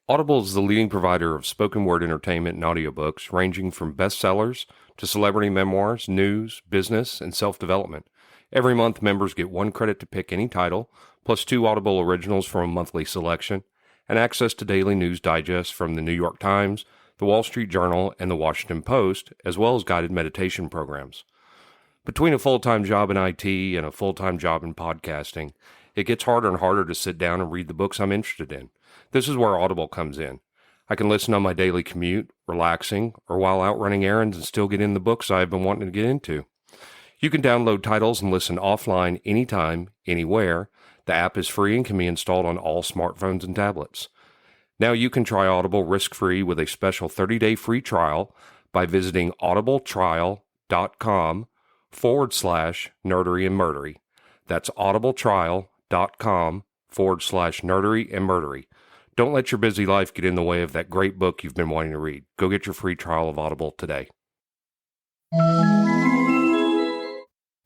Audible is the leading provider of spoken word entertainment and audiobooks, ranging from bestsellers to celebrity memoirs, news, business, and self-development. Every month, members get 1 credit to pick any title, plus 2 Audible originals from a monthly selection, and access to daily news digests from the New York Times, the Wall Street Journal, and the Washington Post, as well as guided meditation programs. Between a full-time job in IT and a full-time job in podcasting, it gets harder and harder to sit down and read the books I'm interested in. This is where Audible comes in. I can listen on my daily commute, relaxing, or while out running errands and still get in the books I've been wanting to get into. You can download titles and listen offline anytime, anywhere. The app is free and can be installed on all smartphones and tablets. Now you can try Audible risk-free with a special 30-day free trial by visiting audibletrial.com/nerdery and murdery. That's audibletrial.com/nerdery and murdery. Don't let your busy life get in the way of that great book you've been wanting to read. Go get your free trial of Audible today.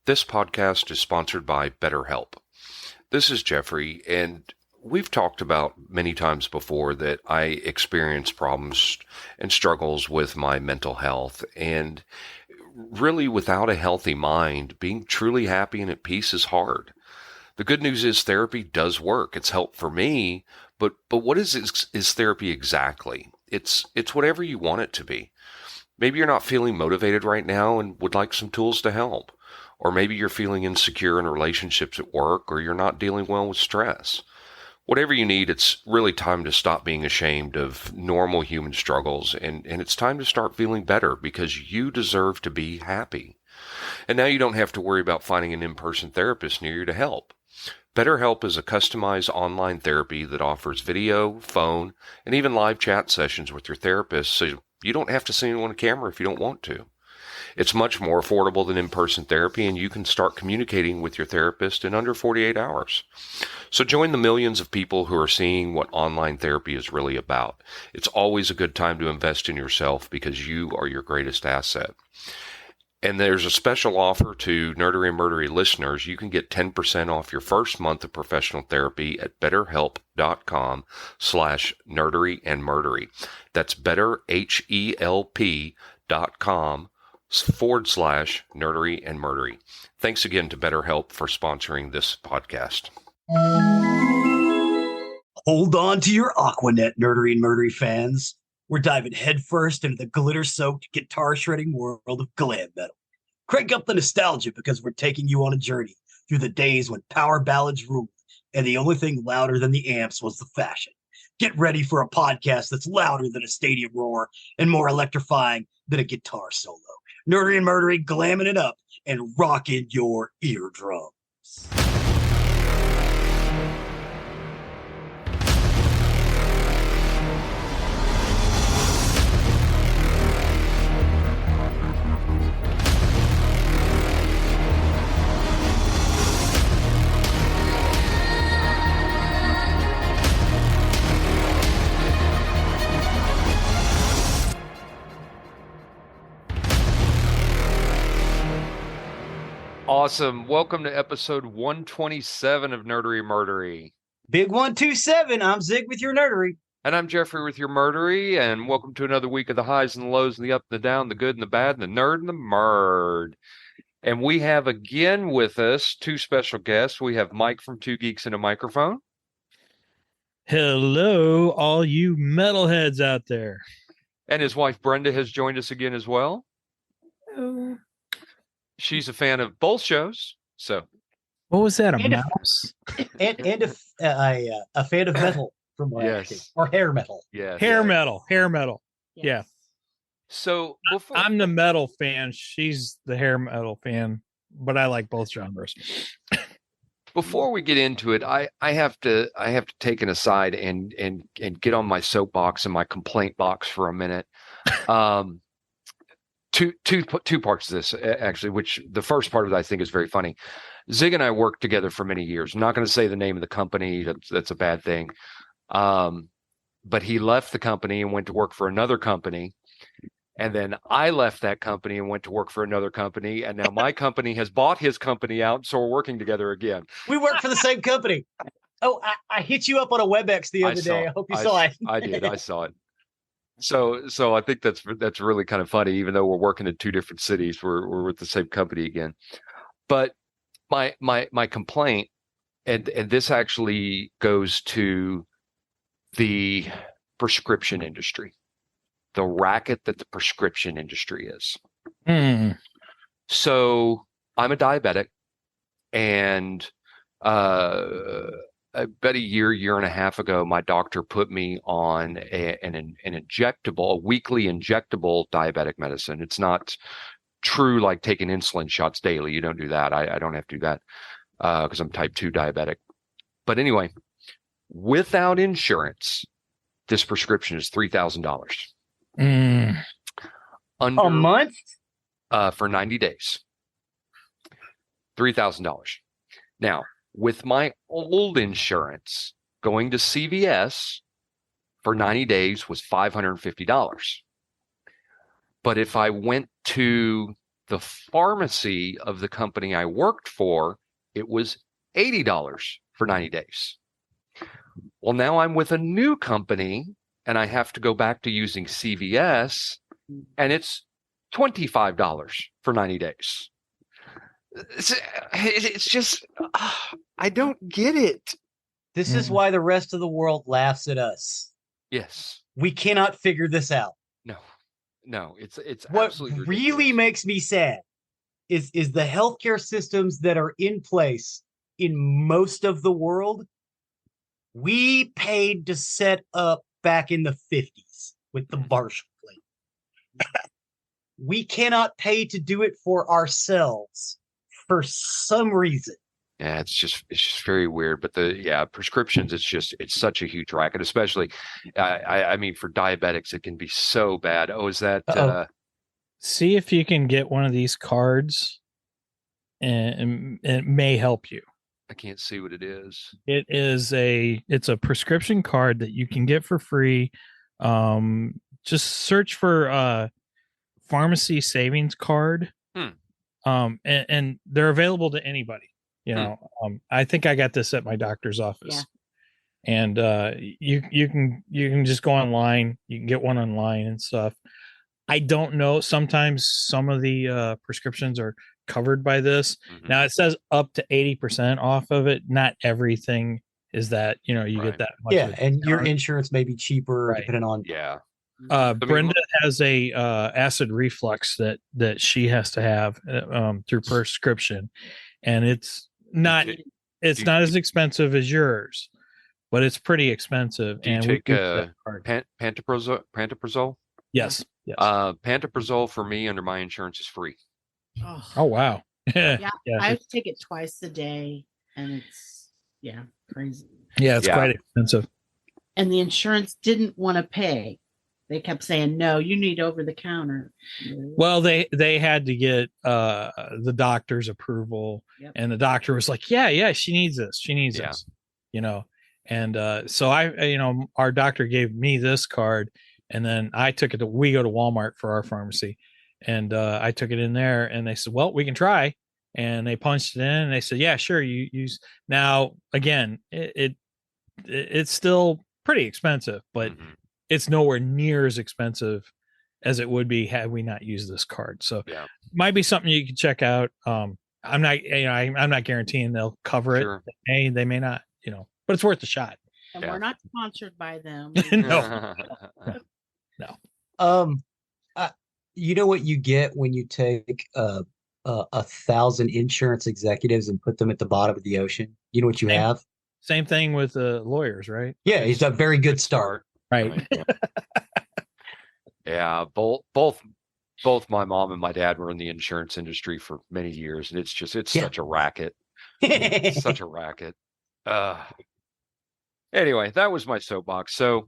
This podcast is sponsored by BetterHelp. This is Geoffrey, and we've talked about many times before that I experience problems and struggles with my mental health, and really without a healthy mind, being truly happy and at peace is hard. The good news is therapy does work. It's helped for me, but what is therapy exactly? It's whatever you want it to be. Maybe you're not feeling motivated right now and would like some tools to help. Or maybe you're feeling insecure in relationships at work, or you're not dealing well with stress. Whatever you need, it's really time to stop being ashamed of normal human struggles, and it's time to start feeling better because you deserve to be happy. And now you don't have to worry about finding an in-person therapist near you to help. BetterHelp is a customized online therapy that offers video, phone, and even live chat sessions with your therapist, so you don't have to see anyone on camera if you don't want to. It's much more affordable than in-person therapy, and you can start communicating with your therapist in under 48 hours. So join the millions of people who are seeing what online therapy is really about. It's always a good time to invest in yourself because you are your greatest asset. And there's a special offer to Nerdery and Murdery listeners. You can get 10% off your first month of professional therapy at betterhelp.com/nerdery and murdery. That's betterhelp.com/nerdery and murdery. Thanks again to BetterHelp for sponsoring this podcast. Hold on to your Aquanet, Nerdery and Murdery fans. We're diving headfirst into the glitter-soaked, guitar-shredding world of glam metal. Crank up the nostalgia because we're taking you on a journey through the days when power ballads ruled, and the only thing louder than the amps was the fashion. Get ready for a podcast that's louder than a stadium roar and more electrifying than a guitar solo. Nerdery and Murdery glamming it up and rocking your eardrums. Awesome. Welcome to episode 127 of Nerdery Murdery. Big 127. I'm Zig with your Nerdery. And I'm Geoffrey with your Murdery, and welcome to another week of the highs and the lows and the up and the down, the good and the bad, and the nerd and the murd. And we have again with us 2 special guests. We have Mike from 2 Geeks and a Microphone. Hello, all you metalheads out there. And his wife Brenda has joined us again as well. Hello. She's a fan of both shows. So, what was that? A And mouse? And a fan of metal from last year. Or hair metal. yeah. Hair metal. Yes. Yeah. So, before I'm the metal fan. She's the hair metal fan, but I like both genres. Before we get into it, I have to take an aside and get on my soapbox and my complaint box for a minute. Two parts of this actually, which the first part of it I think is very funny. Zig and I worked together for many years. I'm not going to say the name of the company. That's a bad thing. But he left the company and went to work for another company. And then I left that company and went to work for another company. And now my company has bought his company out. So we're working together again. We work for the same company. Oh, I hit you up on a WebEx the other day. I hope you saw it. I did. I saw it. So I think that's really kind of funny. Even though we're working in two different cities, we're with the same company again. But my complaint, and this actually goes to the prescription industry, the racket that the prescription industry is. So I'm a diabetic, and about a year and a half ago, my doctor put me on an injectable, a weekly injectable diabetic medicine. It's not true like taking insulin shots daily. You don't do that. I don't have to do that because I'm type 2 diabetic. But anyway, without insurance, this prescription is $3,000. A month? For 90 days. $3,000. Now, with my old insurance, going to CVS for 90 days was $550. But if I went to the pharmacy of the company I worked for, it was $80 for 90 days. Well, now I'm with a new company and I have to go back to using CVS, and it's $25 for 90 days. It's just, I don't get it. This is why the rest of the world laughs at us. Yes. We cannot figure this out. No, it's what absolutely really ridiculous. Makes me sad is the healthcare systems that are in place in most of the world. We paid to set up back in the 50s with the Marshall Plan. We cannot pay to do it for ourselves for some reason. Yeah, it's just very weird. But prescriptions, it's such a huge racket, especially, I mean, for diabetics, it can be so bad. Oh, is that? See if you can get one of these cards, and it may help you. I can't see what it is. It's a prescription card that you can get for free. Just search for pharmacy savings card. And they're available to anybody. I think I got this at my doctor's office. Yeah. And you can just go online. You can get one online and stuff. I don't know. Sometimes some of the prescriptions are covered by this. Now it says up to 80% off of it. Not everything is that, you get that much. Yeah, and your insurance may be cheaper depending on. Yeah. Brenda has a acid reflux that she has to have through prescription, and it's not as expensive as yours, but it's pretty expensive. Do you take pantoprazole? Yes. Pantoprazole for me under my insurance is free. Oh wow. Yeah, I take it twice a day, and it's crazy. Yeah, it's quite expensive. And the insurance didn't want to pay. They kept saying, no, you need over the counter. Well, they had to get the doctor's approval. Yep. And the doctor was like, yeah, she needs this. She needs this, And so our doctor gave me this card, and then I took it we go to Walmart for our pharmacy, and I took it in there, and they said, well, we can try. And they punched it in, and they said, yeah, sure. You use now again, it's still pretty expensive, but it's nowhere near as expensive as it would be had we not used this card. So might be something you can check out. I'm not guaranteeing they'll cover it. They may not, but it's worth a shot. And we're not sponsored by them. No. You know what you get when you take 1,000 insurance executives and put them at the bottom of the ocean? You know what you have? Same thing with lawyers, right? Yeah, he's a very good start. Right. Yeah, both my mom and my dad were in the insurance industry for many years, and it's such a racket. It's such a racket. Anyway, that was my soapbox. So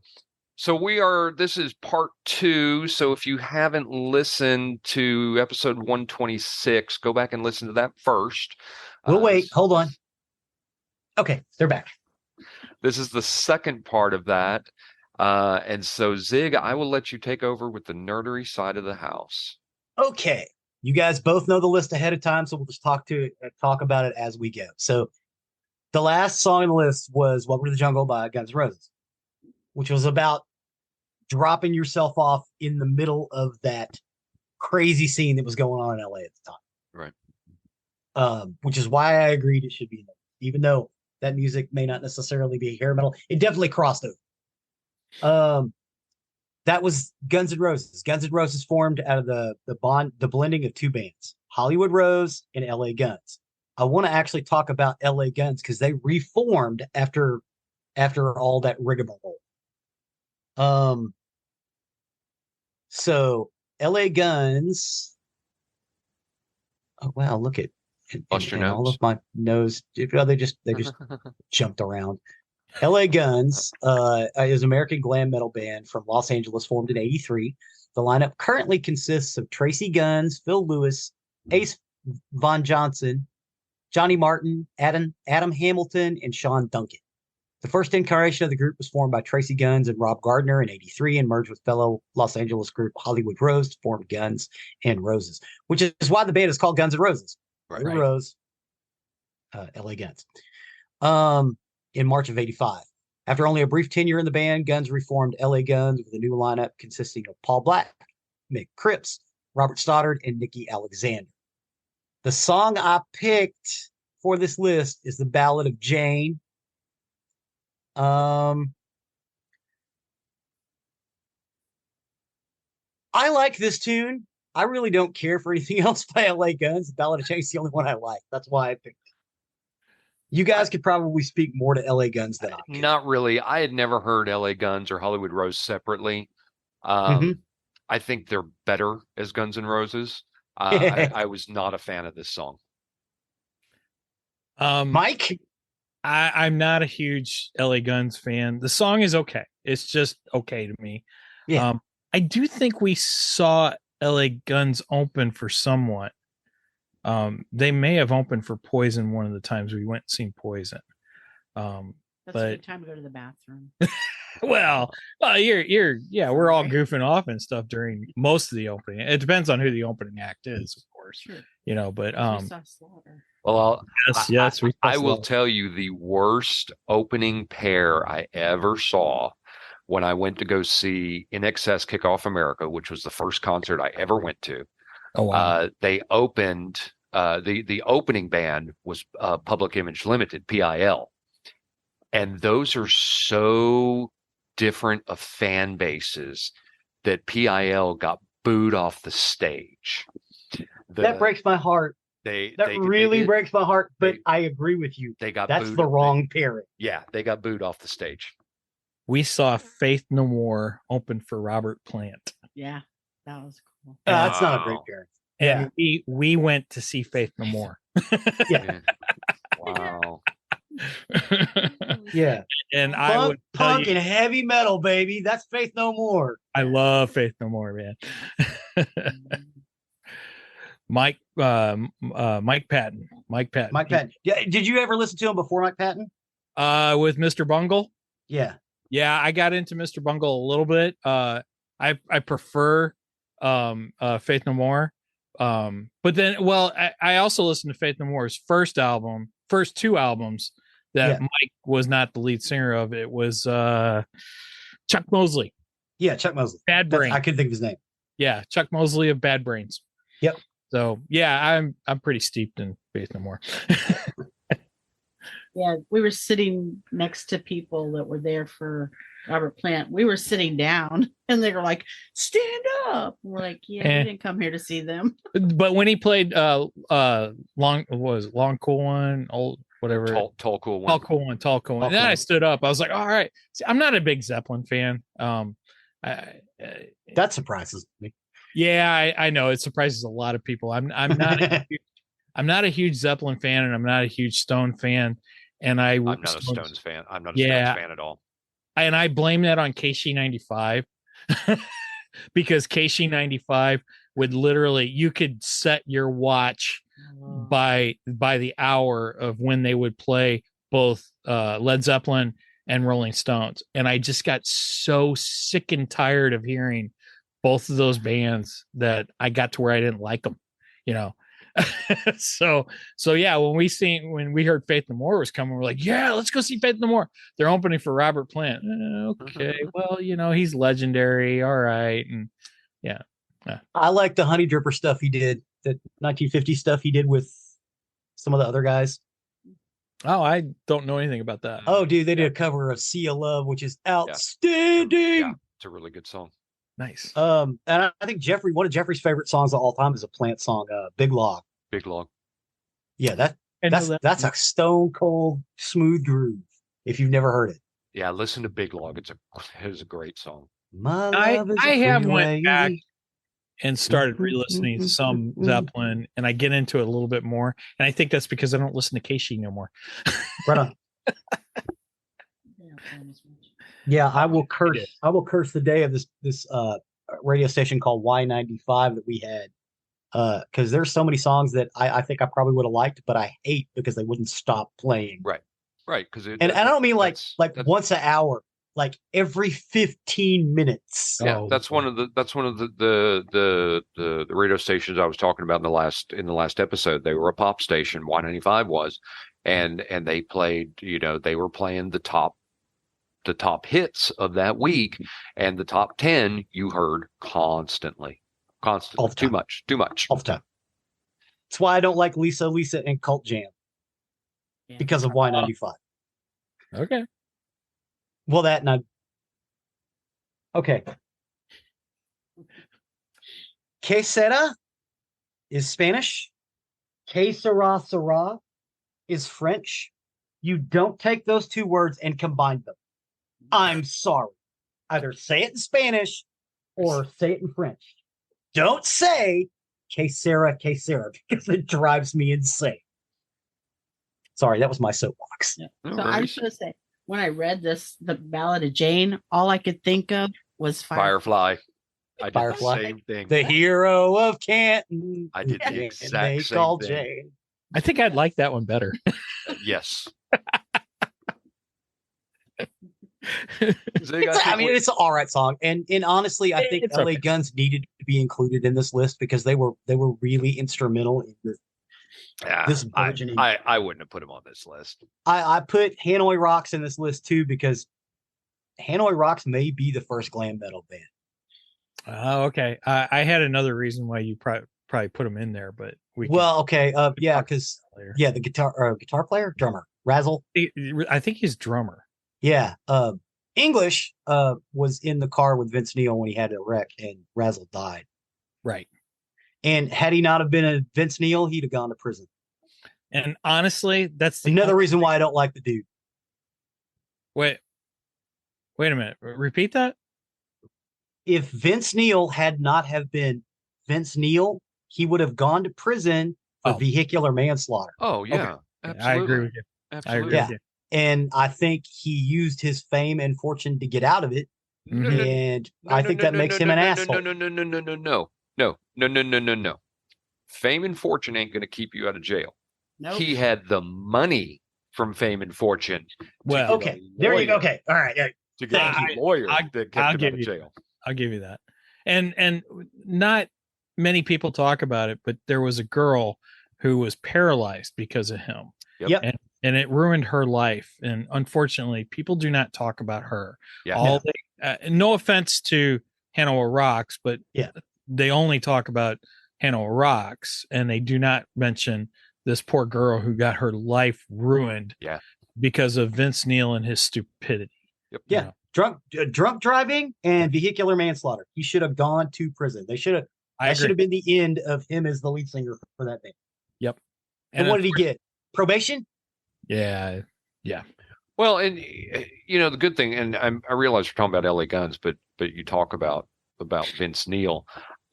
this is part 2. So if you haven't listened to episode 126, go back and listen to that first. We'll wait. Hold on. Okay, they're back. This is the second part of that. And so, Zig, I will let you take over with the nerdery side of the house. Okay. You guys both know the list ahead of time, so we'll just talk about it as we go. So The last song on the list was Welcome to the Jungle by Guns N' Roses, which was about dropping yourself off in the middle of that crazy scene that was going on in LA at the time. Right. Which is why I agreed it should be there. Even though that music may not necessarily be hair metal, it definitely crossed over. That was Guns N' Roses. Guns N' Roses formed out of the blending of two bands, Hollywood Rose and LA Guns. I want to actually talk about LA Guns because they reformed after all that rigmarole. So LA Guns. Oh wow, look at Bust your all nose. of my nose. They just jumped around. LA Guns is an American glam metal band from Los Angeles, formed in '83. The lineup currently consists of Tracy Guns, Phil Lewis, Ace Von Johnson, Johnny Martin, Adam Hamilton, and Sean Duncan. The first incarnation of the group was formed by Tracy Guns and Rob Gardner in '83 and merged with fellow Los Angeles group Hollywood Rose to form Guns N' Roses, which is why the band is called Guns N' Roses. Right. Rose, LA Guns. In March of '85. After only a brief tenure in the band, Guns reformed LA Guns with a new lineup consisting of Paul Black, Mick Cripps, Robert Stoddard, and Nikki Alexander. The song I picked for this list is the Ballad of Jane. I like this tune. I really don't care for anything else by LA Guns. The Ballad of Jane is the only one I like. That's why I picked it. You guys could probably speak more to LA Guns than I could. Not really. I had never heard LA Guns or Hollywood Rose separately. I think they're better as Guns N' Roses. I was not a fan of this song. Mike? I'm not a huge LA Guns fan. The song is okay. It's just okay to me. Yeah. I do think we saw LA Guns open for someone. They may have opened for Poison one of the times we went and seen Poison. That's a good time to go to the bathroom. well, we're all goofing off and stuff during most of the opening. It depends on who the opening act is, of course. Sure. But we saw Slaughter. Well, yes, I will tell you the worst opening pair I ever saw when I went to go see In Excess Kick Off America, which was the first concert I ever went to. Oh wow! They opened. The opening band was Public Image Limited, PIL, and those are so different of fan bases that PIL got booed off the stage. That breaks my heart. That really breaks my heart. But I agree with you. That's the wrong pairing. Yeah, they got booed off the stage. We saw Faith No More open for Robert Plant. Yeah, that was cool. That's not a great pairing. And we went to see Faith No More. Yeah. Wow. Yeah. And punk and heavy metal, baby. That's Faith No More. I love Faith No More, man. Mike Patton. Yeah. Did you ever listen to him before Mike Patton? With Mr. Bungle? Yeah. Yeah, I got into Mr. Bungle a little bit. I prefer Faith No More. But then I also listened to Faith No More's first two albums that Mike was not the lead singer of. It was Chuck Mosley. Yeah, Chuck Mosley. Bad Brains. I couldn't think of his name. Yeah, Chuck Mosley of Bad Brains. Yep. So yeah, I'm pretty steeped in Faith No More. Yeah, we were sitting next to people that were there for Robert Plant. We were sitting down and they were like, stand up. We're like, we didn't come here to see them. But when he played Long Cool One, old whatever. Tall Cool One. Tall Cool One. And then I stood up. I was like, all right. See, I'm not a big Zeppelin fan. That surprises me. Yeah, I know. It surprises a lot of people. I'm not I'm not a huge Zeppelin fan, and I'm not a huge Stone fan. And I'm not a Stones fan. I'm not a Stones fan at all. And I blame that on KC95 because KC95 would literally, you could set your watch by the hour of when they would play both Led Zeppelin and Rolling Stones. And I just got so sick and tired of hearing both of those bands that I got to where I didn't like them, so yeah, when we heard Faith No More was coming, we're like, yeah, let's go see Faith No More. They're opening for Robert Plant. Okay, well, he's legendary. All right, and yeah. I like the Honey Dripper stuff he did, the 1950 stuff he did with some of the other guys. Oh, I don't know anything about that. Oh, dude, they did a cover of Sea of Love, which is outstanding. Yeah, it's a really good song. Nice. And I think one of Jeffrey's favorite songs of all time is a Plant song, Big Log. Big Log. Yeah, that's a stone cold smooth groove. If you've never heard it. Yeah, listen to Big Log. It's a great song. My love is I have freeway. went back and started re-listening to some Zeppelin, and I get into it a little bit more. And I think that's because I don't listen to Casey no more. Right on. Yeah, I will curse. I will curse the day of this radio station called Y95 that we had, because there's so many songs that I think I probably would have liked, but I hate because they wouldn't stop playing. Right. Because I don't mean like once an hour, like every 15 minutes. Yeah, that's one of the radio stations I was talking about in the last episode. They were a pop station. Y95 was, and they played. They were playing the top hits of that week, and the top 10 you heard constantly. All the time. Too much all the time. That's why I don't like Lisa and Cult Jam, because of Y95. Okay. Well, okay. Quesera is Spanish. Que sera is French. You don't take those two words and combine them. I'm sorry. Either say it in Spanish or say it in French. Don't say quesera because it drives me insane. Sorry, that was my soapbox. Yeah. So I was going to say, when I read the Ballad of Jane, all I could think of was Firefly. I did Firefly. the same thing. The hero of Canton. I did the exact same thing. Jane. I think I'd like that one better. Yes. It's an all right song, and honestly, I think LA Guns needed to be included in this list because they were really instrumental in this burgeoning. I wouldn't have put them on this list. I put Hanoi Rocks in this list too because Hanoi Rocks may be the first glam metal band. Oh, okay. I had another reason why you probably put them in there, but okay. Because the guitar player, drummer, Razzle. I think he's drummer. Yeah. English was in the car with Vince Neil when he had a wreck and Razzle died. Right. And had he not have been a Vince Neil, he'd have gone to prison. And honestly, that's another reason why I don't like the dude. Wait a minute. Repeat that. If Vince Neil had not have been Vince Neil, he would have gone to prison for vehicular manslaughter. Oh yeah. Okay. I agree with you. Absolutely. I agree with you. And I think he used his fame and fortune to get out of it. And I think that makes him an asshole. No. Fame and fortune ain't going to keep you out of jail. Nope. He had the money from fame and fortune. Well, okay. There you go. Okay. All right. To get a lawyer that kept him out of jail. I'll give you that. And not many people talk about it, but there was a girl who was paralyzed because of him. Yep. And it ruined her life. And unfortunately, people do not talk about her. Yeah. No offense to Hanover Rocks, but they only talk about Hanover Rocks, and they do not mention this poor girl who got her life ruined because of Vince Neil and his stupidity. Yep. Yeah. Drunk driving and vehicular manslaughter. He should have gone to prison. That should have been the end of him as the lead singer for that band. Yep. And what did he get? Probation? Yeah. Well, and the good thing, and I realize you're talking about LA Guns, but you talk about Vince Neil.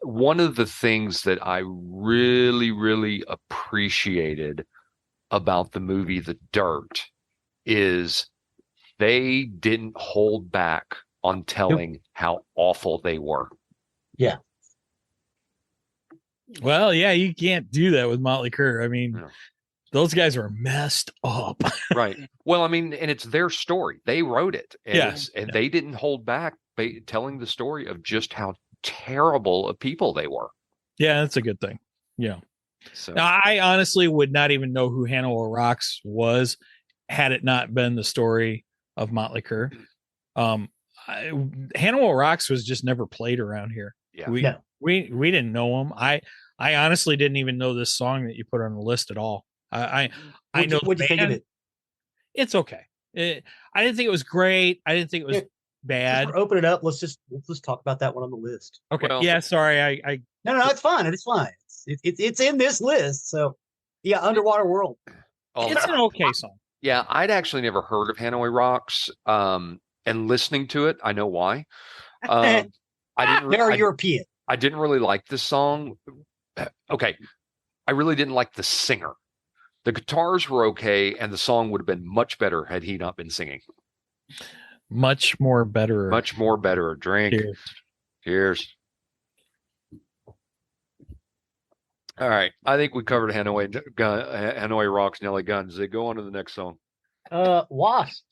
One of the things that I really, really appreciated about the movie The Dirt is they didn't hold back on telling how awful they were. Yeah. Well, yeah, you can't do that with Motley Crue. I mean, those guys were messed up. Right. Well, I mean, and it's their story. They wrote it. And they didn't hold back telling the story of just how terrible of people they were. Yeah, that's a good thing. Yeah. So Now, I honestly would not even know who Hannibal Rocks was had it not been the story of Motley Crue. Hannibal Rocks was just never played around here. yeah. We didn't know him. I honestly didn't even know this song that you put on the list at all. I know. What'd you think of it? It's okay. I didn't think it was great. I didn't think it was bad. Open it up. Let's just talk about that one on the list. Okay. Well, yeah. Sorry. I No, it's fine. It's fine. It's in this list. So yeah, Underwater World. It's an okay song. Yeah, I'd actually never heard of Hanoi Rocks. And listening to it, I know why. They're European. I didn't really like this song. Okay, I really didn't like the singer. The guitars were okay, and the song would have been much better had he not been singing. Much more better. Much more better. Drink. Cheers. All right. I think we covered Hanoi Rocks, Nelly Guns. They go on to the next song. Wasp,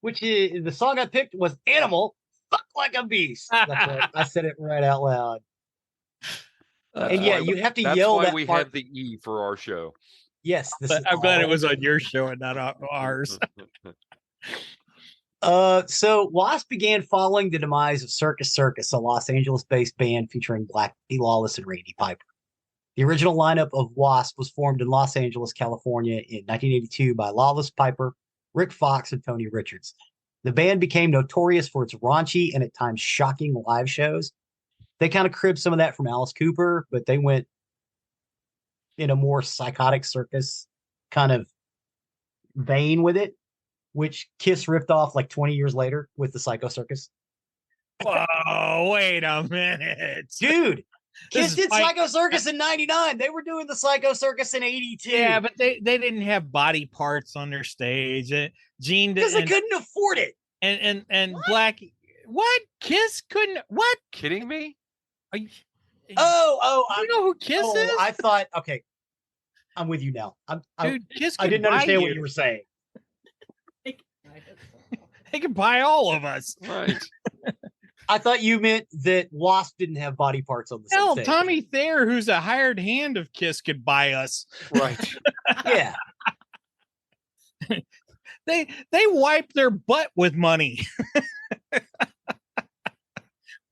which is the song I picked was Animal, Fuck Like a Beast. That's right. I said it right out loud. And yeah, you have to yell that. That's why we have the E for our show. Yes. I'm glad it was on your show and not ours. So Wasp began following the demise of Circus Circus, a Los Angeles-based band featuring Blackie Lawless and Randy Piper. The original lineup of Wasp was formed in Los Angeles, California in 1982 by Lawless, Piper, Rick Fox, and Tony Richards. The band became notorious for its raunchy and at times shocking live shows. They kind of cribbed some of that from Alice Cooper, but they went in a more psychotic circus kind of vein with it, which Kiss ripped off like 20 years later with the Psycho Circus. Whoa, wait a minute. Dude, Kiss did Psycho Circus in 99. They were doing the Psycho Circus in 82. Yeah, but they didn't have body parts on their stage. Gene because they couldn't afford it. And Blackie, what? Kiss couldn't? What? Kidding me? You I know who Kiss is? I thought, okay, I'm with you now. Dude, Kiss I didn't understand what you were saying. They could buy all of us. Right. I thought you meant that Wasp didn't have body parts on the Hell, stage. Tommy Thayer, who's a hired hand of Kiss, could buy us. Right. Yeah. They wipe their butt with money.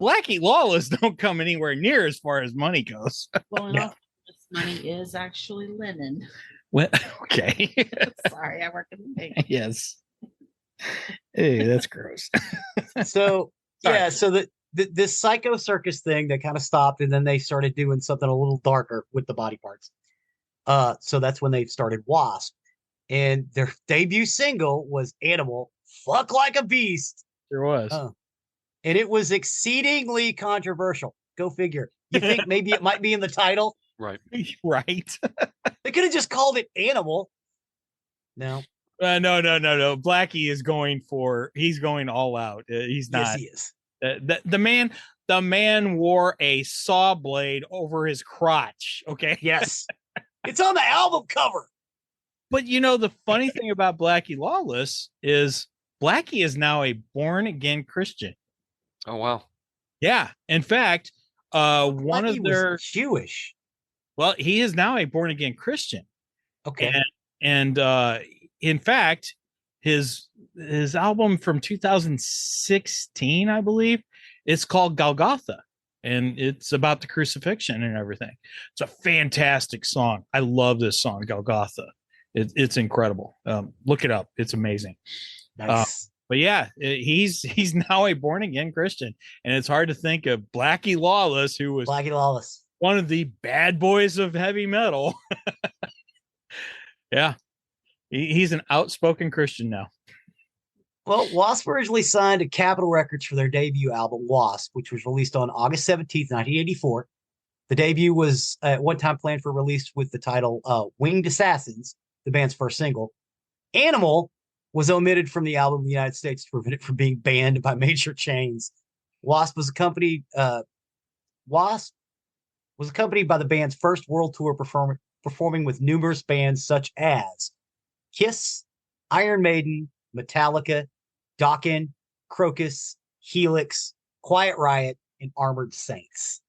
Blackie Lawless don't come anywhere near as far as money goes. Well, no. This money is actually linen. Well, okay. Sorry, I work in the bank. Yes. Hey, that's gross. So yeah, so this Psycho Circus thing that kind of stopped, and then they started doing something a little darker with the body parts. So that's when they started Wasp, and their debut single was "Animal, Fuck Like a Beast." There was, and it was exceedingly controversial. Go figure. You think maybe it might be in the title, right? Right. They could have just called it "Animal." No. No. Blackie is going all out. He's not. Yes, he is. The man wore a saw blade over his crotch. Okay. Yes. It's on the album cover. But you know, the funny thing about Blackie Lawless is Blackie is now a born again Christian. Oh, wow. Yeah. In fact, one of their Jewish. Well, he is now a born again Christian. Okay. And in fact, his album from 2016, I believe, it's called Golgotha, and it's about the crucifixion and everything. It's a fantastic song. I love this song, Golgotha. It's incredible. Look it up. It's amazing. Nice. But yeah, he's now a born again Christian, and it's hard to think of Blackie Lawless, who was one of the bad boys of heavy metal. Yeah. He's an outspoken Christian now. Well, Wasp originally signed to Capitol Records for their debut album, Wasp, which was released on August 17th, 1984. The debut was at one time planned for release with the title Winged Assassins, the band's first single. Animal was omitted from the album in the United States to prevent it from being banned by major chains. Wasp was accompanied by the band's first world tour performing with numerous bands such as Kiss, Iron Maiden, Metallica, Dokken, Crocus, Helix, Quiet Riot, and Armored Saints.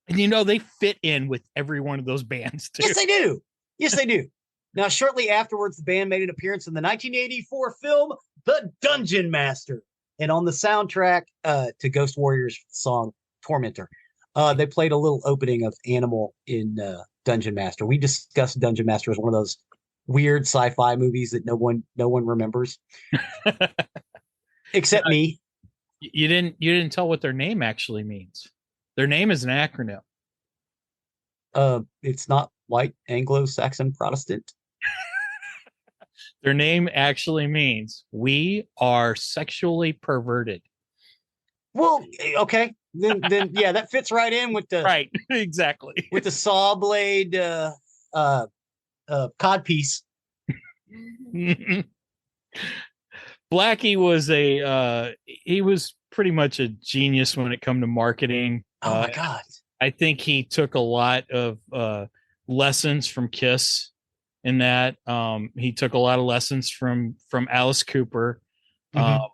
And they fit in with every one of those bands too. Yes, they do. Yes, they do. Now, shortly afterwards, the band made an appearance in the 1984 film The Dungeon Master. And on the soundtrack to Ghost Warrior's song Tormentor, they played a little opening of Animal in Dungeon Master. We discussed Dungeon Master as one of those weird sci-fi movies that no one remembers. Except me. You didn't tell what their name actually means. Their name is an acronym. It's not white Anglo-Saxon Protestant. Their name actually means we are sexually perverted. Well, okay. Then yeah, that fits right in with the right, exactly. With the saw blade codpiece. Blackie was he was pretty much a genius when it come to marketing. Oh my God. I think he took a lot of lessons from Kiss in that. He took a lot of lessons from Alice Cooper. Mm-hmm.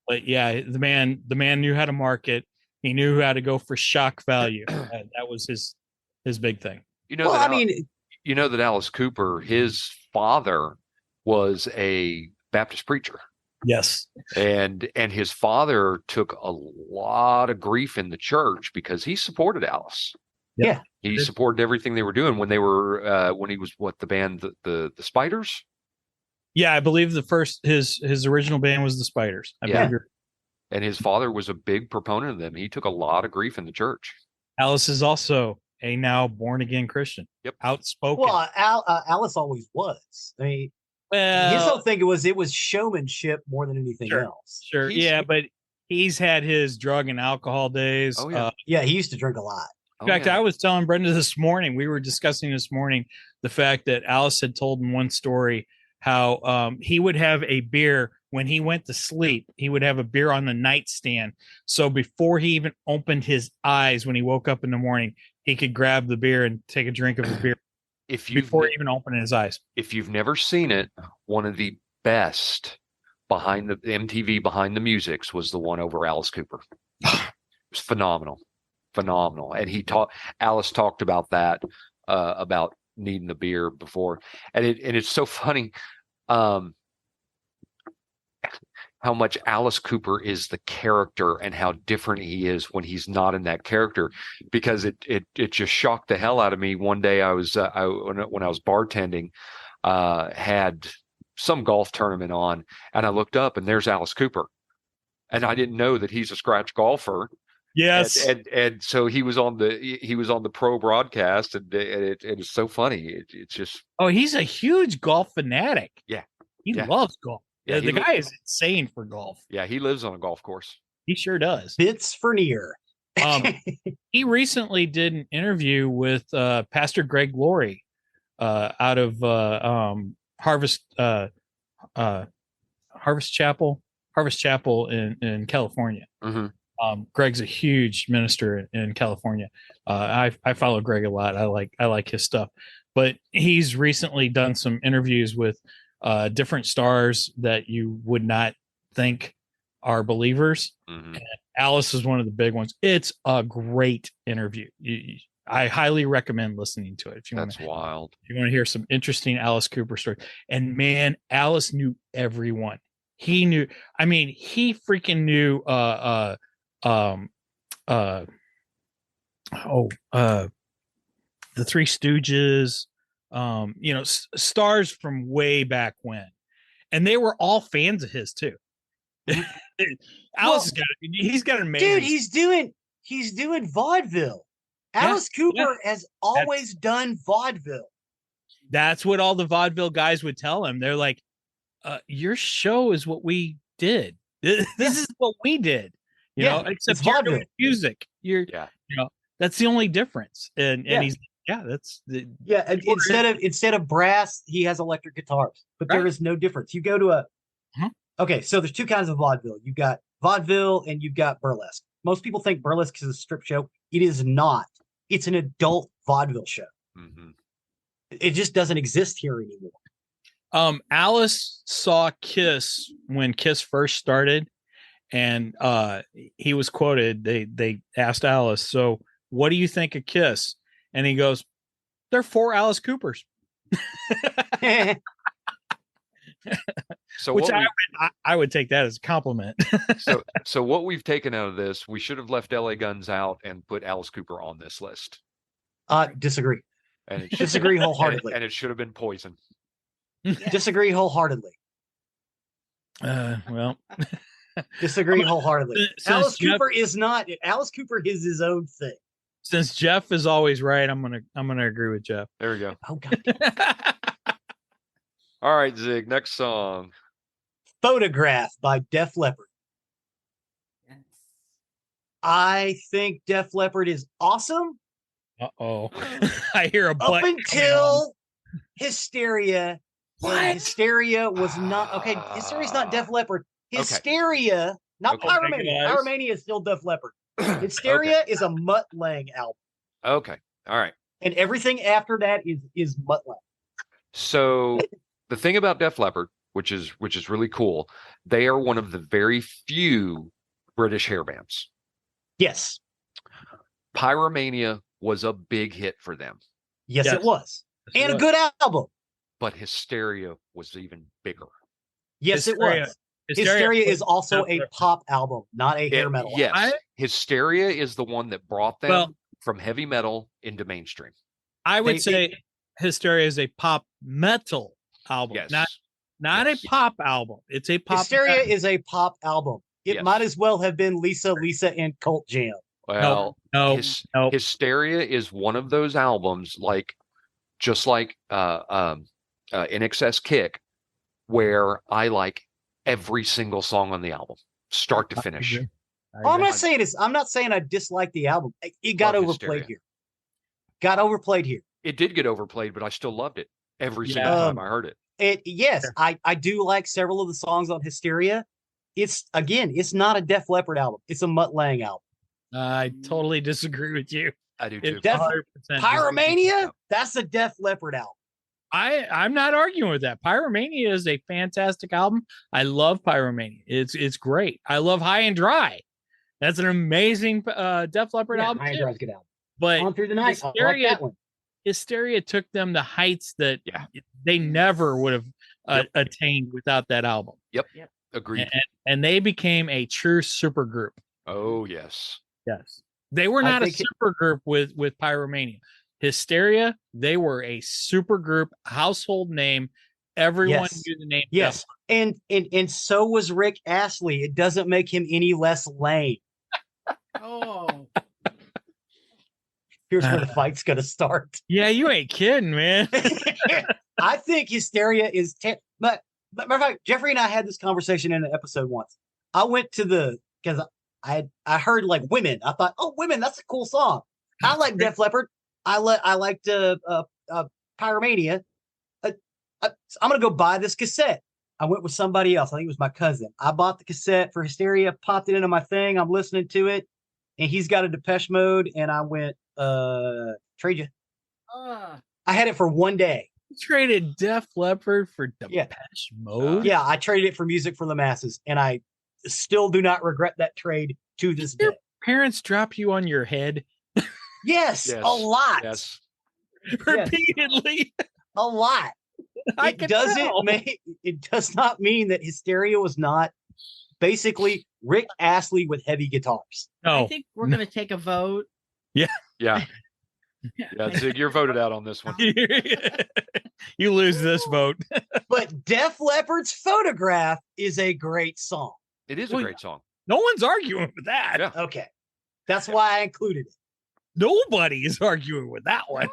But yeah, the man knew how to market. He knew how to go for shock value. That was his big thing. You know that Alice Cooper, his father was a Baptist preacher. Yes. And his father took a lot of grief in the church because he supported Alice. Yeah. He supported everything they were doing when they were when he was the band the Spiders. Yeah, I believe his original band was the Spiders. I believe and his father was a big proponent of them. He took a lot of grief in the church. Alice is also a now born again Christian. Yep. Outspoken. Well, Alice always was. I mean, his whole thing was showmanship more than anything else. Sure. But he's had his drug and alcohol days. Oh, yeah. Yeah, he used to drink a lot. In fact, I was telling Brenda this morning, we were discussing this morning the fact that Alice had told in one story how he would have a beer when he went to sleep. He would have a beer on the nightstand. So before he even opened his eyes when he woke up in the morning, he could grab the beer and take a drink of the beer before even opening his eyes. If you've never seen it, one of the best behind the MTV Behind the Musics was the one over Alice Cooper. It was phenomenal. And Alice talked about that, about needing the beer before. And it's so funny how much Alice Cooper is the character and how different he is when he's not in that character, because it just shocked the hell out of me. One day when I was bartending, had some golf tournament on, and I looked up and there's Alice Cooper, and I didn't know that he's a scratch golfer. Yes, and so he was on the pro broadcast, and it's so funny. It's just he's a huge golf fanatic. Yeah, he loves golf. Yeah, the guy is insane for golf. Yeah, he lives on a golf course. He sure does. Bits for near. He recently did an interview with Pastor Greg Laurie out of Harvest Chapel in California. Mm-hmm. Greg's a huge minister in California. I follow Greg a lot. I like his stuff, but he's recently done some interviews with different stars that you would not think are believers. Mm-hmm. And Alice is one of the big ones. It's a great interview. I highly recommend listening to it. If you wild. If you want to hear some interesting Alice Cooper stories. And man, Alice knew everyone. He knew. I mean, he freaking knew. The Three Stooges. Stars from way back when, and they were all fans of his too. Alice he's got an amazing dude. He's doing vaudeville. Alice Cooper has always done vaudeville. That's what all the vaudeville guys would tell him. They're like, your show is what we did. This is what we did. You know, except you're doing music. That's the only difference. And he's that's the instead of brass, he has electric guitars. But there is no difference. You go to okay, so there's two kinds of vaudeville. You've got vaudeville and you've got burlesque. Most people think burlesque is a strip show. It is not. It's an adult vaudeville show. Mm-hmm. It just doesn't exist here anymore. Alice saw Kiss when Kiss first started, and he was quoted. They asked Alice, "So what do you think of Kiss? And he goes, they're 4 Alice Coopers. So Which what I would take that as a compliment. so what we've taken out of this, we should have left LA Guns out and put Alice Cooper on this list. Disagree. And it Disagree wholeheartedly. and it should have been Poison. Disagree wholeheartedly. Well, disagree wholeheartedly. Since Cooper is not. Alice Cooper is his own thing. Since Jeff is always right, I'm gonna agree with Jeff. There we go. Oh God. All right, Zig. Next song. Photograph by Def Leppard. Yes. I think Def Leppard is awesome. Uh-oh. I hear a butt up until Hysteria. What? Hysteria was not okay. Hysteria is not Def Leppard. Hysteria, not Pyromania. Pyromania is still Def Leppard. Hysteria is a Mutt Lange album. Okay. All right. And everything after that is Mutt Lange. So the thing about Def Leppard, which is really cool, they are one of the very few British hair bands. Yes. Pyromania was a big hit for them. Yes. It was. Yes, and a good album. But Hysteria was even bigger. Yes, Hysteria. it was. Hysteria is also a pop album, not a hair metal album. Yes. Hysteria is the one that brought them from heavy metal into mainstream. I would say Hysteria is a pop metal album. Yes. Not a pop album. It's a pop. Hysteria is a pop album. It might as well have been Lisa and Cult Jam. Well, no. Hysteria is one of those albums, just like In Excess Kick, where I like every single song on the album, start to finish. I'm not saying I dislike the album. It got overplayed here. It did get overplayed, but I still loved it every single time I heard it. I do like several of the songs on Hysteria. It's not a Def Leppard album. It's a Mutt Lange album. I totally disagree with you. I do too. Pyromania, that's a Def Leppard album. I'm not arguing with that. Pyromania is a fantastic album. I love Pyromania. It's great. I love High and Dry. That's an amazing Def Leppard album. High and Dry's a good album. But On Through the Night, I like that one. Hysteria took them to heights that they never would have attained without that album. Yep. Agreed. And they became a true super group. Oh, yes. Yes. They were not a super group with Pyromania. Hysteria, they were a super group, household name. Everyone knew the name. Yes. And so was Rick Astley. It doesn't make him any less lame. Oh. Here's where the fight's going to start. Yeah, you ain't kidding, man. I think Hysteria is... But matter of fact, Geoffrey and I had this conversation in an episode once. I went to because I heard Women. I thought, Women, that's a cool song. I like Def Leppard. I liked Pyromania. I'm going to go buy this cassette. I went with somebody else. I think it was my cousin. I bought the cassette for Hysteria, popped it into my thing. I'm listening to it, and he's got a Depeche Mode, and I went, trade you. I had it for one day. You traded Def Leppard for Depeche Mode? Yeah, I traded it for Music for the Masses, and I still do not regret that trade to this day. Your parents drop you on your head? Yes, a lot. Yes. Repeatedly. A lot. It does not mean that Hysteria was not basically Rick Astley with heavy guitars. No. I think we're going to take a vote. Yeah. Zig, you're voted out on this one. You lose this vote. But Def Leppard's Photograph is a great song. It is a great song. No one's arguing with that. Yeah. Okay. That's why I included it. Nobody is arguing with that one.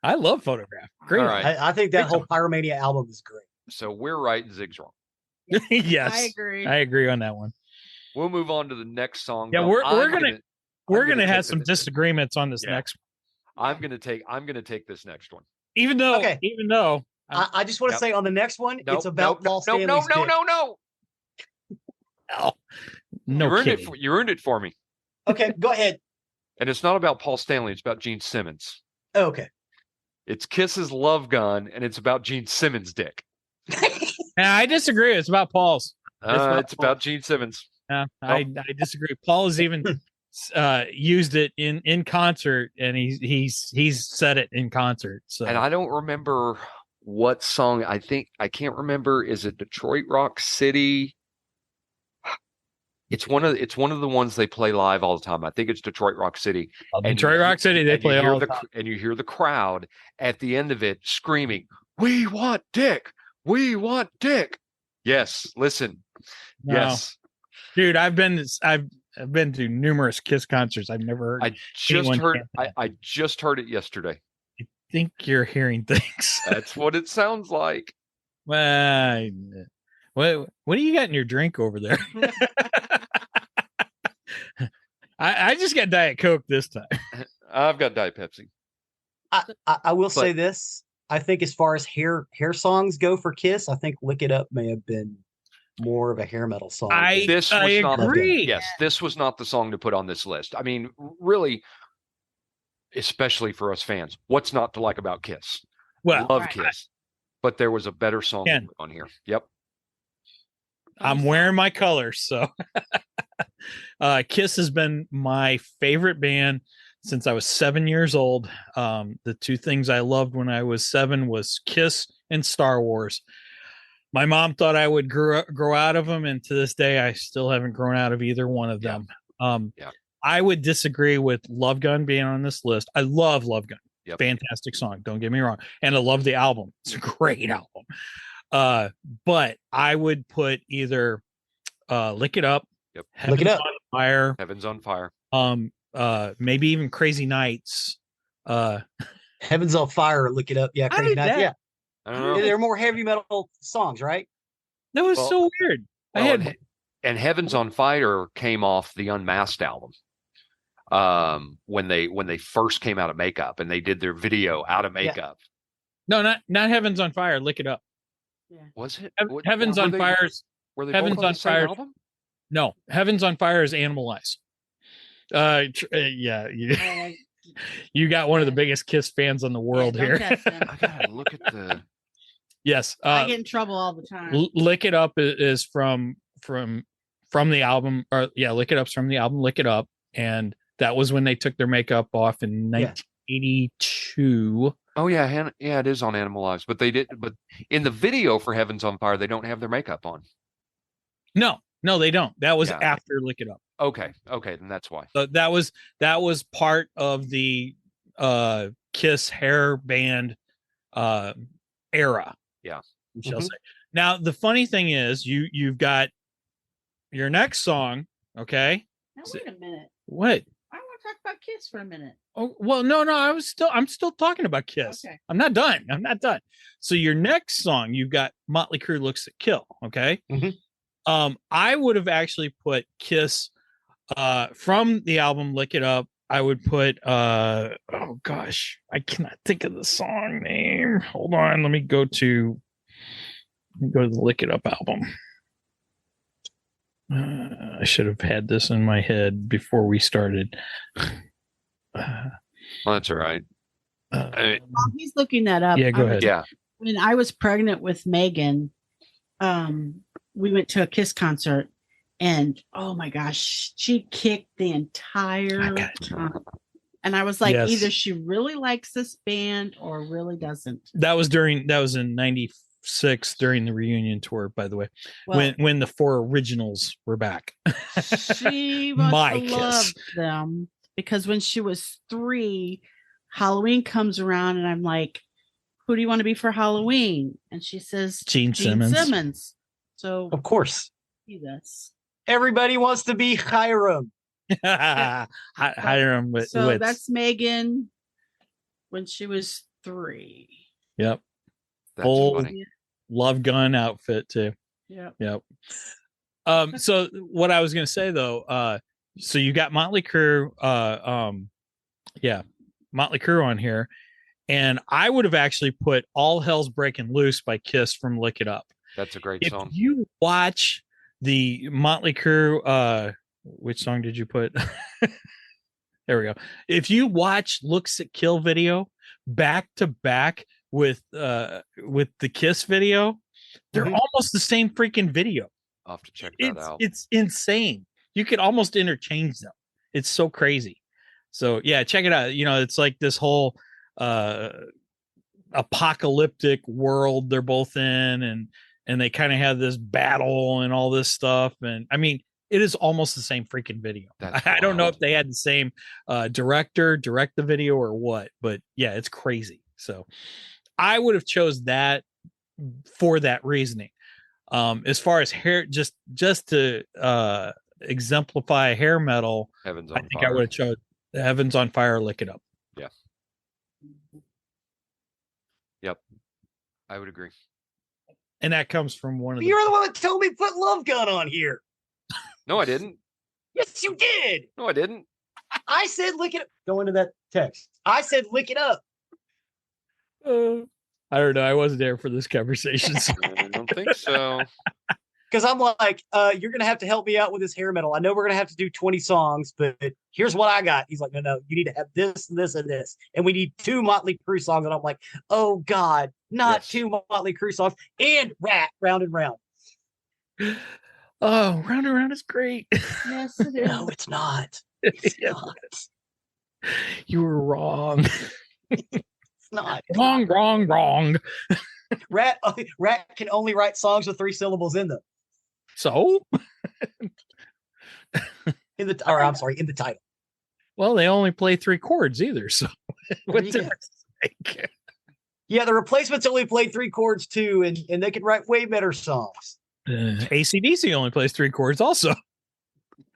I love Photograph. Great. Right. I think that whole Pyromania album is great. So we're right and Zig's wrong. Yes. I agree on that one. We'll move on to the next song. Yeah, we're gonna have some disagreements on this next one. I'm gonna take this next one. Even though I just want to say on the next one, it's about Paul Stanley's dick. No, you earned it for me. Okay, go ahead. And it's not about Paul Stanley, it's about Gene Simmons. Okay. It's Kiss's Love Gun, and it's about Gene Simmons' dick. I disagree. It's about Paul's. It's about Gene Simmons. I disagree. Paul is even used it in concert, and he's said it in concert. So, And I don't remember what song. I can't remember. Is it Detroit Rock City? It's one of the ones they play live all the time. I think it's Detroit Rock City. Detroit Rock City, they play all the time. And you hear the crowd at the end of it screaming, "We want Dick! We want Dick!" Yes, listen. No. Yes. Dude, I've been to numerous Kiss concerts. I've never heard. I just heard it yesterday. I think you're hearing things. That's what it sounds like. Well, what do you got in your drink over there? I just got Diet Coke this time. I've got Diet Pepsi. I will say this. I think as far as hair songs go for Kiss, I think "Lick It Up" may have been more of a hair metal song. I agree. Yes, this was not the song to put on this list. I mean, really, especially for us fans, what's not to like about Kiss? Well, love Kiss, but there was a better song on here. Yep. I'm wearing my colors, so Kiss has been my favorite band since I was 7 years old. The two things I loved when I was 7 was Kiss and Star Wars. My mom thought I would grow out of them, and to this day, I still haven't grown out of either one of them. I would disagree with Love Gun being on this list. I love Love Gun. Yep. Fantastic song. Don't get me wrong. And I love the album. It's a great album. But I would put either Lick It Up, Lick It Up, on Fire, Heaven's on Fire, maybe even Crazy Nights. Heaven's on Fire, Lick It Up. Yeah, Crazy Nights. Yeah. I don't know. They're more heavy metal songs, right? That was so weird. And Heaven's on Fire came off the Unmasked album. When they first came out of makeup and they did their video out of makeup. No, not Heaven's on Fire. Lick It Up. Yeah. Was it? Heaven's on Fire's? Were they Heaven's both on on the same Fire album? No, Heaven's on Fire is Animalize. Yeah, you got one of the biggest Kiss fans in the world here. I gotta look at the. Yes, I get in trouble all the time. Lick It Up is from the album, Lick It Up's from the album Lick It Up, and that was when they took their makeup off in 1982. Oh yeah, it is on Animalized, but But in the video for Heaven's on Fire, they don't have their makeup on. No, they don't. That was after Lick It Up. Okay, then that's why. So that was part of the Kiss hair band era. Yeah, we shall say. Now the funny thing is, you've got your next song. Okay. Now wait a minute. What? I want to talk about Kiss for a minute. Oh well, no. I'm still talking about Kiss. Okay. I'm not done. So your next song, you've got Motley Crue Looks at Kill. Okay. I would have actually put Kiss from the album Lick It Up. I would put oh gosh, I cannot think of the song name. Hold on, let me go to the Lick It Up album. I should have had this in my head before we started. Well, that's all right. He's looking that up. Yeah, go ahead. Yeah. When I was pregnant with Megan, we went to a Kiss concert, and oh my gosh, she kicked the entire time. And I was like, either she really likes this band or really doesn't. That was in 96 during the reunion tour, by the way, when the 4 originals were back. She must have loved them, because when she was 3, Halloween comes around and I'm like, who do you want to be for Halloween? And she says Gene Simmons. So of course, this. Everybody wants to be Hiram. Hiram. So that's Megan when she was 3. Yep. That's old funny. Love Gun outfit too. Yep. So what I was gonna say though, so you got Motley Crue, Motley Crue on here, and I would have actually put All Hell's Breaking Loose by Kiss from Lick It Up. That's a great song. If you watch the Motley Crue, which song did you put? There we go. If you watch Looks at Kill video back to back with the Kiss video, they're almost the same freaking video. I'll have to check that out. It's insane. You could almost interchange them. It's so crazy. So yeah, check it out. It's like this whole apocalyptic world they're both in, and they kind of have this battle and all this stuff. And I mean, it is almost the same freaking video. I don't know if they had the same director direct the video or what, but yeah, it's crazy. So I would have chose that for that reasoning. As far as hair, just to exemplify hair metal, Heavens on I think Fire. I would have chose Heavens on Fire, Lick It Up. Yeah. Yep. I would agree. And that comes from one of You're the one that told me put Love Gun on here. No, I didn't. Yes, you did. No, I didn't. I said lick it up. Go into that text. I said lick it up. I don't know. I wasn't there for this conversation. So. I don't think so. Because I'm like, you're going to have to help me out with this hair metal. I know we're going to have to do 20 songs, but here's what I got. He's like, no, you need to have this, this, and this. And we need 2 Motley Crue songs. And I'm like, oh, God, not 2 Motley Crue songs. And Rat, Round and Round. Oh, Round and Round is great. Yes, it is. No, it's not. It's not. You were wrong. It's not. Wrong. Rat can only write songs with 3 syllables in them. So? In the title. Well, they only play 3 chords either. So what's the mistake? Yeah, the Replacements only played 3 chords too, and they can write way better songs. AC/DC only plays 3 chords also.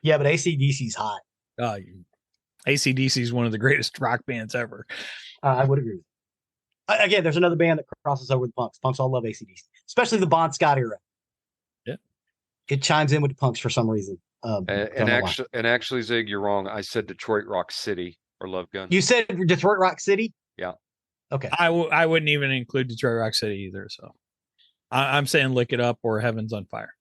Yeah, but AC/DC's hot. AC/DC is one of the greatest rock bands ever. I would agree. Again, there's another band that crosses over with punks. Punks all love AC/DC, especially the Bon Scott era. Yeah, it chimes in with the punks for some reason. And actually, Zig, you're wrong. I said Detroit Rock City or Love Gun. You said Detroit Rock City? Yeah. Okay. I wouldn't even include Detroit Rock City either. So I'm saying Lick It Up or Heavens on Fire.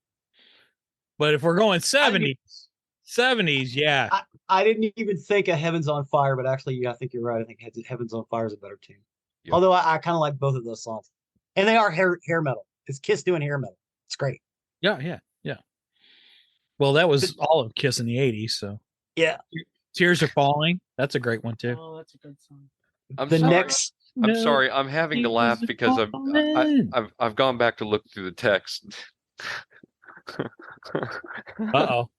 But if we're going 70s, yeah. I didn't even think of Heavens on Fire, but actually, yeah, I think you're right. I think Heavens on Fire is a better tune. Yep. Although I kind of like both of those songs. And they are hair metal. It's Kiss doing hair metal. It's great. Yeah. Well, that was all of Kiss in the 80s. So yeah. Tears Are Falling. That's a great one too. Oh, that's a good song. I'm sorry. I'm having to laugh because I've gone back to look through the text. Uh-oh.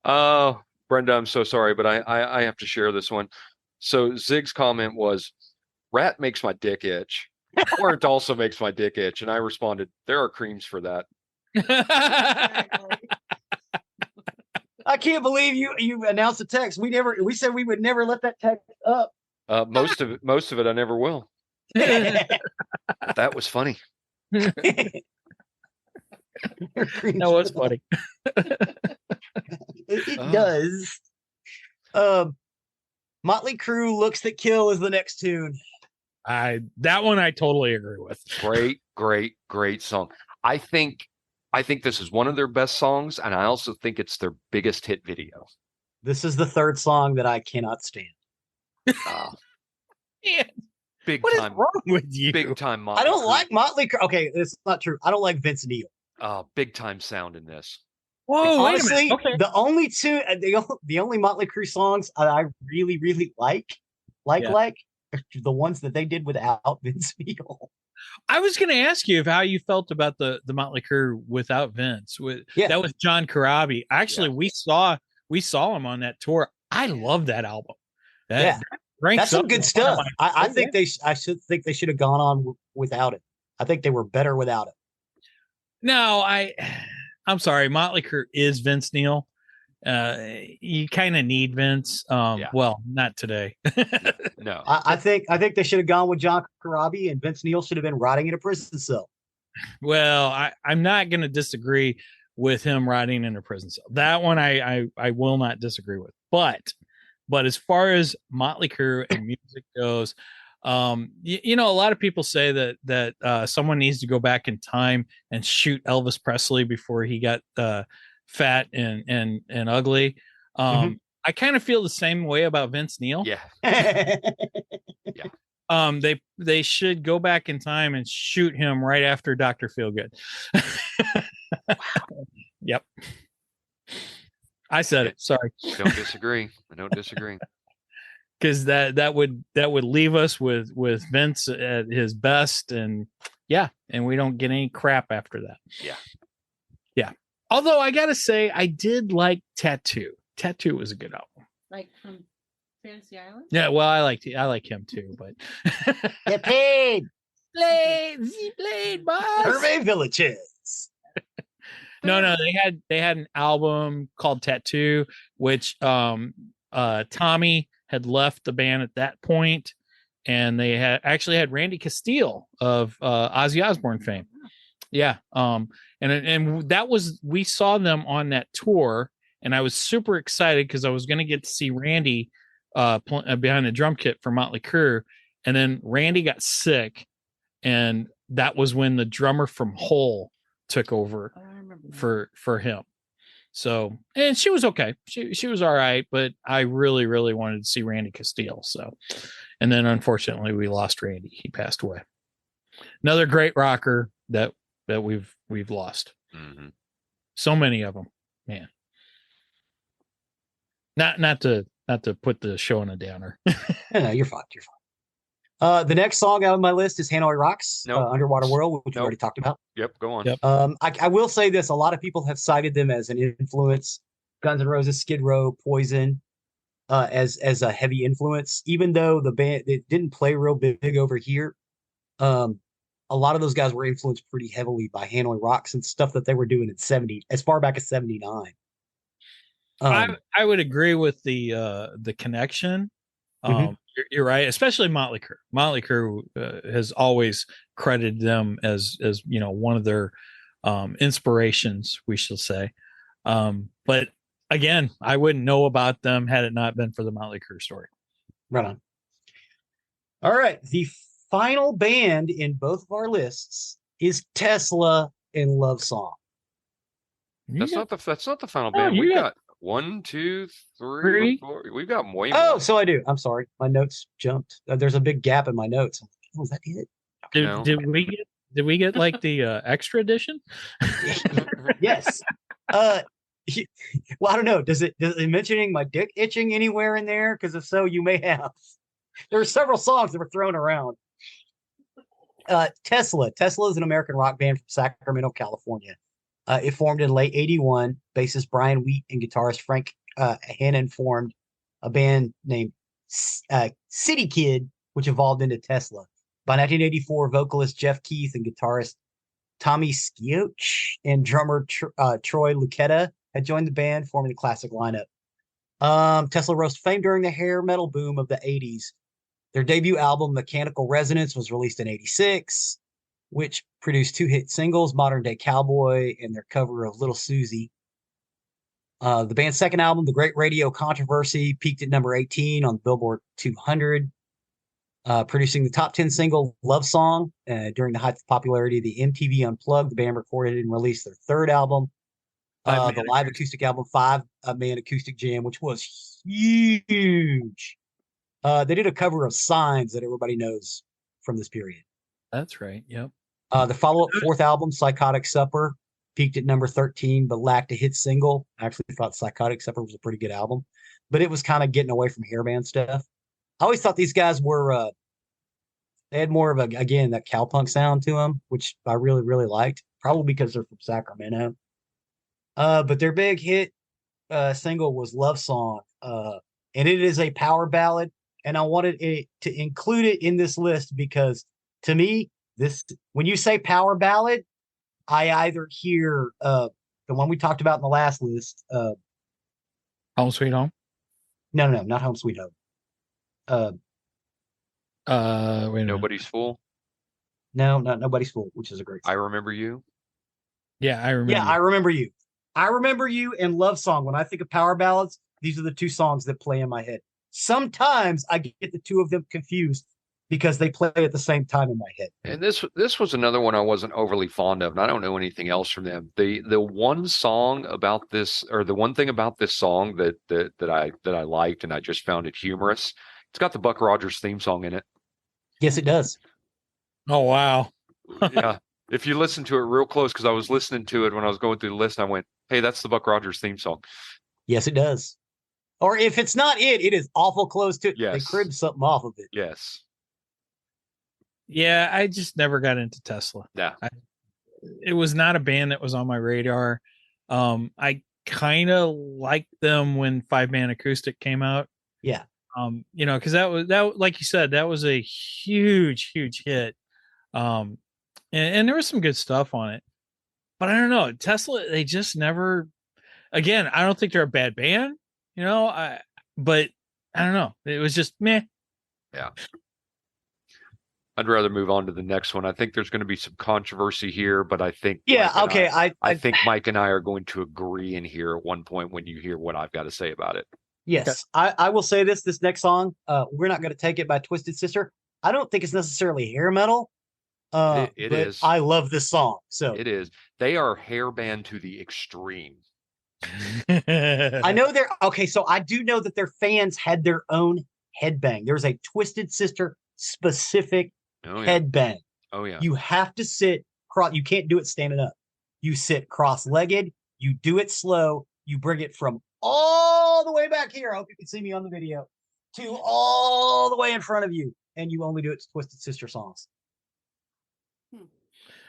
Oh, Brenda, I'm so sorry, but I have to share this one. So Zig's comment was, Rat makes my dick itch. Warrant also makes my dick itch. And I responded, there are creams for that. I can't believe you announced the text. We said we would never let that text up. Most of it I never will. That was funny. That was funny. It does. Motley Crue, Looks That Kill is the next tune. That one I totally agree with. Great song. I think this is one of their best songs, and I also think it's their biggest hit video. This is the 3rd song that I cannot stand. Yeah. What is wrong with you? Big time Motley I don't Crue. like Motley Crue. Okay, it's not true. I don't like Vince Neil. Big time sound in this. Whoa, honestly, wait a minute. Okay. the only Motley Crue songs I really, really like the ones that they did without Vince Neil. I was going to ask you how you felt about the Motley Crue without Vince. That was John Corabi. Actually, we saw him on that tour. I love that album. That's some good stuff. I think they should have gone on without it. I think they were better without it. No, I'm sorry. Motley Crue is Vince Neil. You kind of need Vince. Well, not today. No. I think they should have gone with John Corabi, and Vince Neil should have been rotting in a prison cell. Well, I'm not going to disagree with him rotting in a prison cell. That one I will not disagree with. But as far as Motley Crue and music goes, a lot of people say that someone needs to go back in time and shoot Elvis Presley before he got fat and ugly. I kind of feel the same way about Vince Neil. Yeah. They should go back in time and shoot him right after Dr. Feelgood. Wow. Yep. I said it. Sorry. Don't disagree. I don't disagree. Because that would leave us with Vince at his best, and we don't get any crap after that. Yeah. Although I gotta say, I did like Tattoo. Tattoo was a good album. Like from Fantasy Island. Yeah, well, I like him too, but Get paid. Blade, boss. Hervey Villages. No, they had an album called Tattoo, which Tommy had left the band at that point, and they had Randy Castile of Ozzy Osbourne fame. Yeah. And that was, we saw them on that tour, and I was super excited because I was going to get to see Randy behind the drum kit for Motley Crue. And then Randy got sick, and that was when the drummer from Hole took over for him. So, and she was okay. She was all right, but I really, really wanted to see Randy Castile. So, and then unfortunately we lost Randy. He passed away. Another great rocker that we've lost. Mm-hmm. So many of them, man. Not to put the show on a downer. No, you're fine. You're fine. The next song out of my list is Hanoi Rocks, Underwater World, which we already talked about. Yep, go on. Yep. I will say this: a lot of people have cited them as an influence. Guns N' Roses, Skid Row, Poison, as a heavy influence. Even though the band it didn't play real big over here, a lot of those guys were influenced pretty heavily by Hanoi Rocks and stuff that they were doing in as far back as '79. I would agree with the connection. You're right, especially Motley Crue. Motley Crue has always credited them as one of their inspirations, we shall say. But again, I wouldn't know about them had it not been for the Motley Crue story. Right on. All right, the final band in both of our lists is Tesla and Love Song. That's not the final band. We've got 1, 2, 3, 4. We've got way more. Oh, so I do. I'm sorry. My notes jumped. There's a big gap in my notes. Was that it? Did we get like the extra edition? Yes. Well, I don't know. Does it mentioning my dick itching anywhere in there? Because if so, you may have. There are several songs that were thrown around. Tesla is an American rock band from Sacramento, California. It formed in late '81. Bassist Brian Wheat and guitarist Frank Hannon formed a band named City Kid, which evolved into Tesla. By 1984, vocalist Jeff Keith and guitarist Tommy Skioch and drummer Troy Lucetta had joined the band, forming the classic lineup. Tesla rose to fame during the hair metal boom of the 80s. Their debut album, Mechanical Resonance, was released in '86, which produced 2 hit singles, Modern Day Cowboy and their cover of Little Susie. The band's second album, The Great Radio Controversy, peaked at number 18 on Billboard 200, producing the top 10 single Love Song. During the height of popularity of the MTV Unplugged, the band recorded and released their third album, the live acoustic album, 5-Man Acoustic Jam, which was huge. They did a cover of Signs that everybody knows from this period. That's right. Yep. The follow-up fourth album, Psychotic Supper, peaked at number 13, but lacked a hit single. I actually thought Psychotic Supper was a pretty good album, but it was kind of getting away from hairband stuff. I always thought these guys were, they had more of that cowpunk sound to them, which I really, really liked, probably because they're from Sacramento. But their big hit single was Love Song, and it is a power ballad, and I wanted to include it in this list because, to me, when you say power ballad, I either hear the one we talked about in the last list, Home Sweet Home. No, not Home Sweet Home. Wait, Nobody's Fool. No, not Nobody's Fool, which is a great song. I Remember You. Yeah, I remember. Yeah, I Remember You. I Remember You and Love Song. When I think of power ballads, these are the two songs that play in my head. Sometimes I get the two of them confused because they play at the same time in my head. And this was another one I wasn't overly fond of, and I don't know anything else from them. The one song about this, or the one thing about this song that I liked, and I just found it humorous. It's got the Buck Rogers theme song in it. Yes, it does. Oh wow. Yeah. If you listen to it real close, because I was listening to it when I was going through the list, I went, "Hey, that's the Buck Rogers theme song." Yes, it does. Or if it's not it, it is awful close to it. Yes. They cribbed something off of it. Yes. Yeah, I just never got into Tesla. Yeah. It was not a band that was on my radar. I kind of liked them when Five Man Acoustic came out. Yeah. Because that like you said, that was a huge hit. And there was some good stuff on it. But I don't know, Tesla, they just never. Again, I don't think they're a bad band, but I don't know. It was just meh. Yeah. I'd rather move on to the next one. I think there's going to be some controversy here, but I think I think Mike and I are going to agree in here at one point when you hear what I've got to say about it. Yes, okay. I will say this next song, We're Not Going to Take It by Twisted Sister. I don't think it's necessarily hair metal. It but is. I love this song. So it is. They are hair band to the extreme. I know they're okay. So I do know that their fans had their own headbang. There's a Twisted Sister specific headbang. Oh yeah. You have to sit cross. You can't do it standing up. You sit cross-legged. You do it slow. You bring it from all the way back here. I hope you can see me on the video to all the way in front of you, and you only do it to Twisted Sister songs.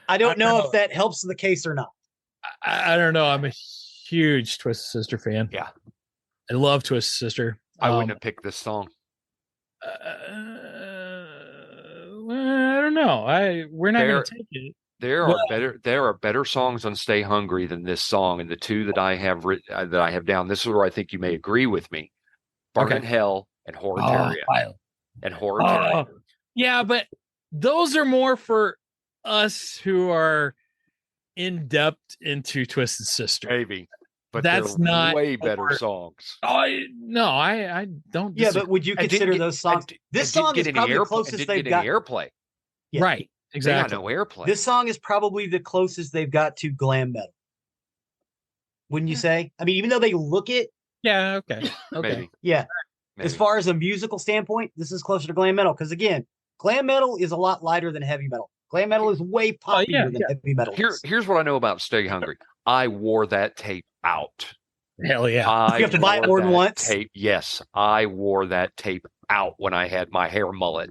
I don't know if that helps the case or not. I don't know. I'm a huge Twisted Sister fan. Yeah. I love Twisted Sister. I wouldn't have picked this song. I don't know. We're not going to take it. There are better songs on Stay Hungry than this song, and the two that I have down. This is where I think you may agree with me. Burn in Hell and Horritaria. Yeah, but those are more for us who are in depth into Twisted Sister. Maybe, but that's they're not way better songs. I don't. Yeah, but would you consider those songs? This song is probably the closest they've got airplay. Yeah. Right. Exactly. They got no airplay. This song is probably the closest they've got to glam metal. Wouldn't you say? I mean, even though they look it. Yeah. Okay. Maybe. Yeah. Maybe. As far as a musical standpoint, this is closer to glam metal because again, glam metal is a lot lighter than heavy metal. Glam metal is way poppier than heavy metal. Here's what I know about Stay Hungry. I wore that tape out. Hell yeah. You have to buy it more than once? Tape. Yes, I wore that tape out when I had my hair mullet.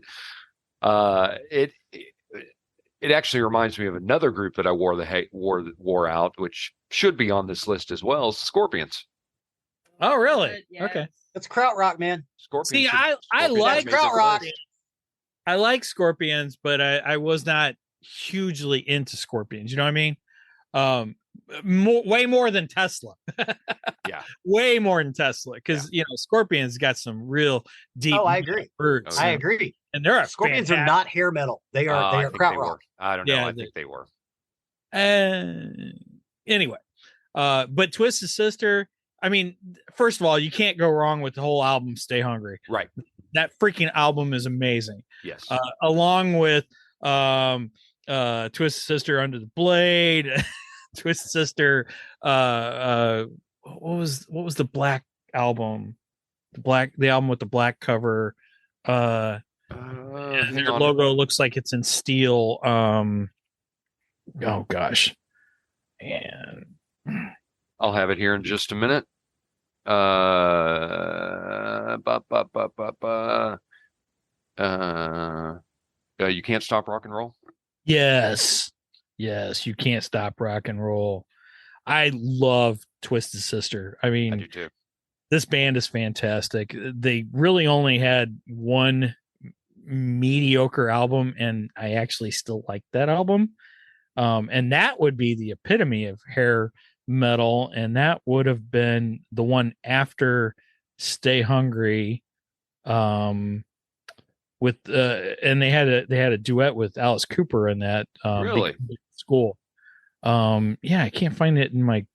It actually reminds me of another group that I wore out, which should be on this list as well, Scorpions. Oh, really? Yes. Okay. It's krautrock, man. Scorpions. See, I like krautrock. I like Scorpions, but I was not hugely into Scorpions. You know what I mean? Way more than Tesla. Yeah. Way more than Tesla. Because Scorpions got some real deep I agree. roots. I agree. And they're Scorpions are not hair metal. They are krautrock. I don't know. I think they were. Anyway. But Twisted Sister, I mean, first of all, you can't go wrong with the whole album Stay Hungry. Right. That freaking album is amazing. Yes. Along with Twisted Sister Under the Blade, Twisted Sister, what was the black album? The album with the black cover. Their logo looks like it's in steel. Oh gosh. And I'll have it here in just a minute. You Can't Stop Rock and Roll. Yes, You Can't Stop Rock and Roll. I love Twisted Sister. I mean, I do too. This band is fantastic. They really only had one mediocre album, and I actually still like that album. And that would be the epitome of hair metal, and that would have been the one after Stay Hungry. With and they had a duet with Alice Cooper in that. Really? School. Yeah, I can't find it in my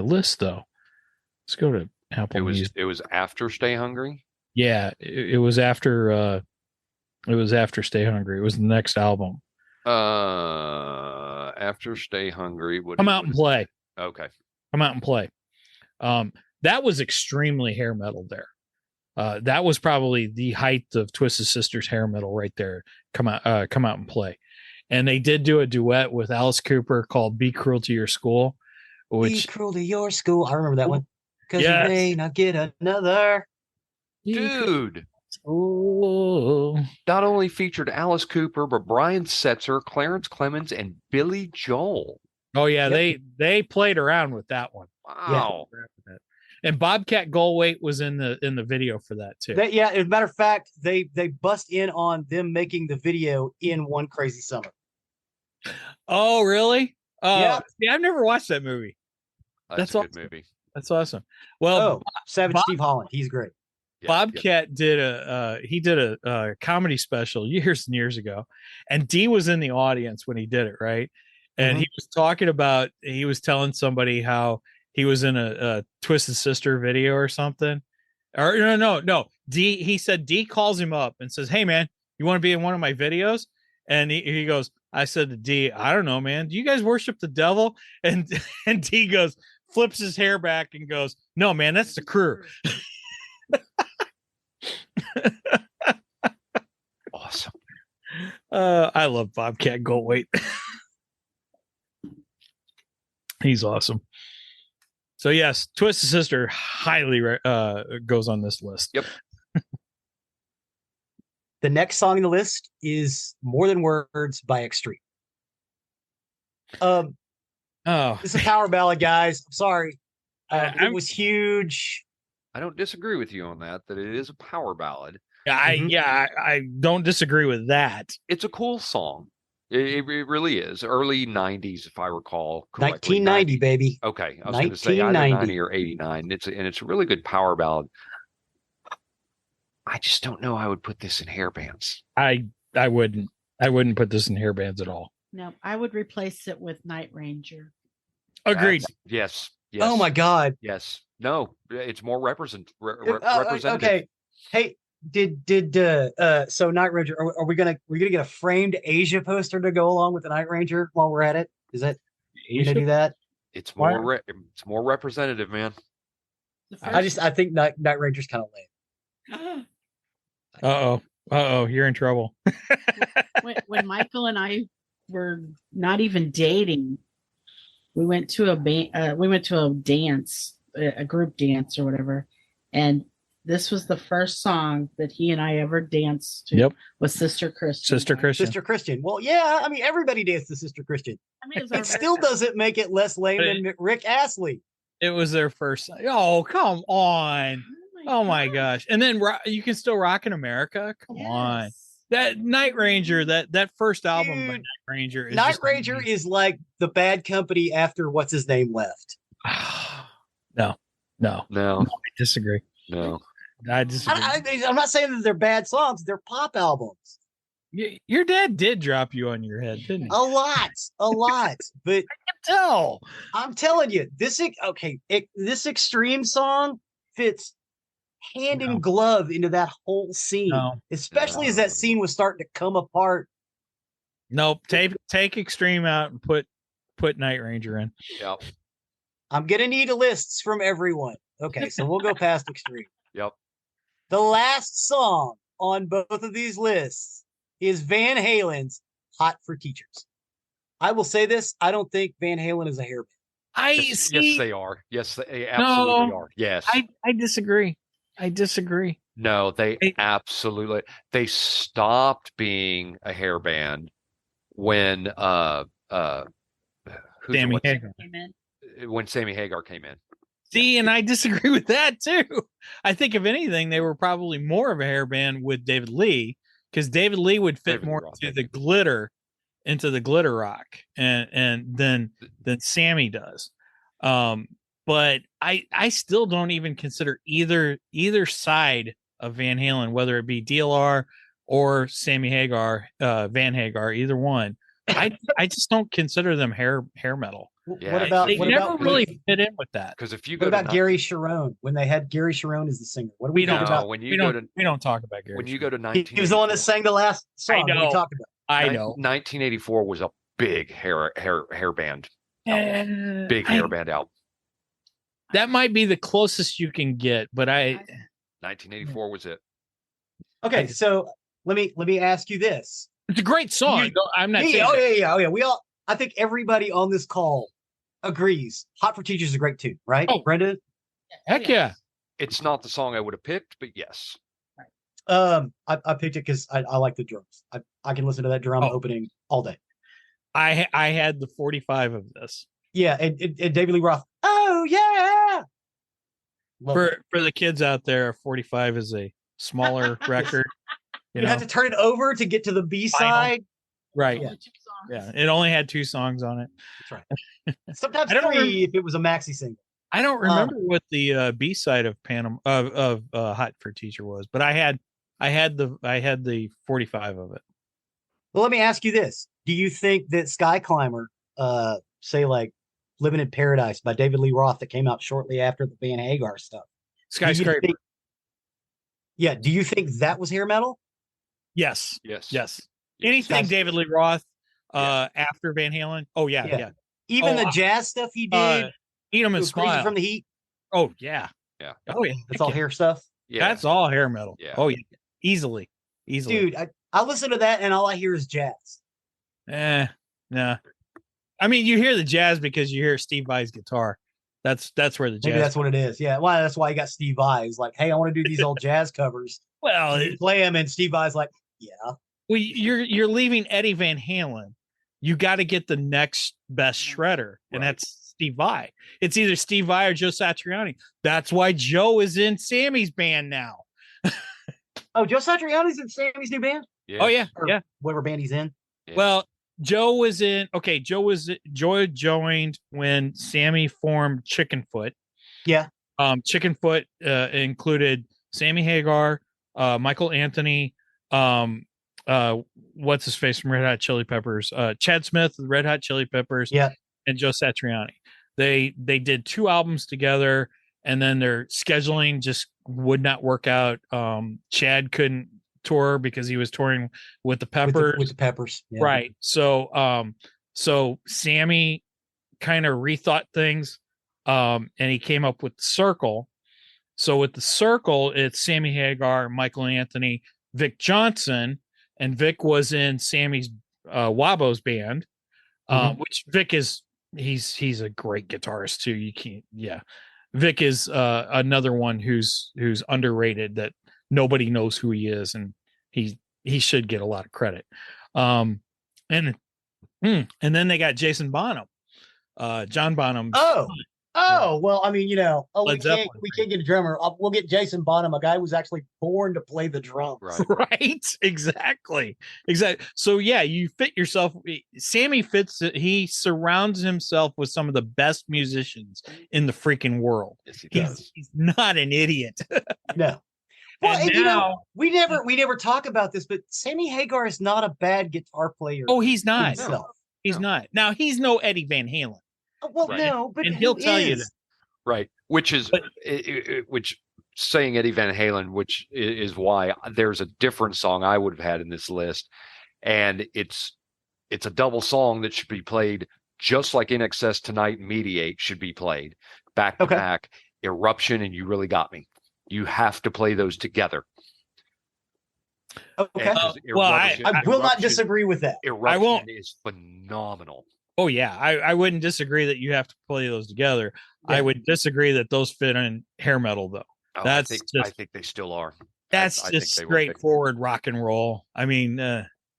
list though. Let's go to Apple Music. It was after Stay Hungry. Yeah, it was after. It was after Stay Hungry. It was the next album. After Stay Hungry. Come Out and Play. Okay. Come Out and Play. That was extremely hair metal there. That was probably the height of Twisted Sister's hair metal right there. Come Out and Play. And they did do a duet with Alice Cooper called Be Cruel to Your School. Be Cruel to Your School. I remember that one. because you may not get another. Dude. Oh, Not only featured Alice Cooper, but Brian Setzer, Clarence Clemens, and Billy Joel. oh yeah, Yep. they played around with that one. Wow. And Bobcat Goldthwait was in the video for that too. Yeah, as a matter of fact, they bust in on them making the video in One Crazy Summer. Oh, really? Oh, Yeah. yeah, I've never watched that movie. That's a good movie. That's awesome. Well, Savage Steve Holland, he's great. Yeah, Bobcat did a comedy special years and years ago, and Dee was in the audience when he did it, right? And he was talking about, he was telling somebody how he was in a Twisted Sister video or something. Or no. He said Dee calls him up and says, "Hey man, you want to be in one of my videos?" And he goes, I said to Dee, "I don't know, man. Do you guys worship the devil?" And Dee goes, flips his hair back and goes, "No, man, that's the crew." Awesome. I love Bobcat Goldthwait. He's awesome. So yes, Twisted Sister highly goes on this list. Yep. The next song on the list is More Than Words by Extreme. Oh, It's a power ballad, guys. I'm sorry. I'm- It was huge. I don't disagree with you on that it is a power ballad. I don't disagree with that. It's a cool song. It really is. Early 90s, if I recall correctly. 1990, baby. Okay. I was going to say either 90 or 89. It's a really good power ballad. I just don't know. I would put this in hair bands. I wouldn't put this in hair bands at all. No, I would replace it with Night Ranger. Agreed. Yes. Oh my God. Yes. No, it's more representative. Okay. Hey, so Night Ranger, are we gonna get a framed Asia poster to go along with the Night Ranger while we're at it? Is that you gonna do that? It's more it's more representative, man. I think Night Ranger's kind of lame. Uh-oh, you're in trouble. when Michael and I were not even dating, we went to a dance, a group dance or whatever, and this was the first song that he and I ever danced to. Yep. Was Sister Christian. Sister Christian. Well, yeah, I mean everybody danced to Sister Christian. I mean, It still doesn't make it less lame than Rick Astley. It was their first. Oh, come on. Oh my gosh. And then You Can Still Rock in America. Come on. That Night Ranger, that first album by Night Ranger. Night Ranger is like the Bad Company after what's his name left. No. I disagree. No. I disagree. I'm not saying that they're bad songs. They're pop albums. Your dad did drop you on your head, didn't he? A lot. But Tell. I'm telling you, this Extreme song fits hand in glove into that whole scene, especially as that scene was starting to come apart. Nope. Take Extreme out and put Night Ranger in. Yep. I'm gonna need lists from everyone. Okay, so we'll go past Extreme. Yep. The last song on both of these lists is Van Halen's "Hot for Teachers." I will say this: I don't think Van Halen is a hair band. Yes, they are. Yes, they absolutely are. Yes. I disagree. No, they absolutely. They stopped being a hair band when Sammy Hagar. When Sammy Hagar came in. See, and I disagree with that too. I think if anything, they were probably more of a hair band with David Lee, because David Lee would fit more into the glitter rock and than Sammy does. But I still don't even consider either side of Van Halen, whether it be DLR or Sammy Hagar, Van Hagar, either one. I just don't consider them hair metal. Yeah, they never really fit in with that. Because if you go about Gary Sharon, when they had Gary Sharon as the singer, what do we talk about? We don't talk about Gary. When you go to 19, he was the one that sang the last song. I know. We talked about. I know. 1984 was a big hair band. Big hair band album. That might be the closest you can get, but 1984 was it. Okay, so let me ask you this. It's a great song. I'm not saying yeah. I think everybody on this call agrees. Hot for Teachers is a great tune, right? Oh. Brenda? Heck yeah. It's not the song I would have picked, but yes. I picked it because I like the drums. I can listen to that drum opening all day. I had the 45 of this. Yeah, and David Lee Roth. Oh yeah. For the kids out there, 45 is a smaller record. You have to turn it over to get to the B side. Right. Yeah. Yeah. It only had 2 songs on it. That's right. Sometimes 3 if it was a maxi single. I don't remember what the B side of Hot for Teacher was, but I had the 45 of it. Well, let me ask you this: do you think that Sky Climber, say like "Living in Paradise" by David Lee Roth, that came out shortly after the Van Hagar stuff, Skyscraper? Do you think that was hair metal? Yes. Yes. Anything David Lee Roth after Van Halen? Oh yeah. Even the jazz stuff he did. Eat 'em and Smile from the Heat. Oh yeah. Oh yeah. It's all hair stuff. Yeah. That's all hair metal. Yeah. Oh yeah. Easily. Dude, I listen to that and all I hear is jazz. No. I mean, you hear the jazz because you hear Steve Vai's guitar. That's where the jazz. Maybe that's what it is. Yeah. Well, that's why you got Steve Vai. He's like, hey, I want to do these old jazz covers. Well, you play them, and Steve Vai's like, yeah. Well, you're leaving Eddie Van Halen. You got to get the next best shredder, and that's Steve Vai. It's either Steve Vai or Joe Satriani. That's why Joe is in Sammy's band now. Oh, Joe Satriani's in Sammy's new band? Yeah. Oh yeah, or whatever band he's in. Yeah. Well, Joe was in. Okay, Joe joined when Sammy formed Chickenfoot. Yeah. Chickenfoot included Sammy Hagar, Michael Anthony, what's his face from Red Hot Chili Peppers, Chad Smith, the Red Hot Chili Peppers, and Joe Satriani. They did 2 albums together, and then their scheduling just would not work out. Chad couldn't tour because he was touring with the Peppers. With the Peppers, right? So Sammy kind of rethought things, and he came up with the Circle. So with the Circle, it's Sammy Hagar, Michael Anthony, Vic Johnson, and Vic was in Sammy's Wabo's band, which Vic is he's a great guitarist too. You can't, Vic is another one who's underrated, that nobody knows who he is, and he should get a lot of credit. And then they got Jason Bonham, John Bonham. Well, I mean, we can't get a drummer. We'll get Jason Bonham, a guy who was actually born to play the drums. Right. Exactly. So yeah, you fit yourself. Sammy fits. He surrounds himself with some of the best musicians in the freaking world. Yes, he does. He's not an idiot. No. Well, and now, we never talk about this, but Sammy Hagar is not a bad guitar player. Oh, he's not. He's not. Now, he's no Eddie Van Halen. Well, no, but and he'll tell you that. Right. Which saying Eddie Van Halen, which is why there's a different song I would have had in this list. And it's a double song that should be played just like In Excess Tonight and Mediate should be played back to back. Eruption and You Really Got Me. You have to play those together. Okay. I will not disagree with that. Eruption is phenomenal. Oh yeah, I wouldn't disagree that you have to play those together. Yeah. I would disagree that those fit in hair metal, though. Oh, I think they still are. That's just straightforward rock and roll. I mean,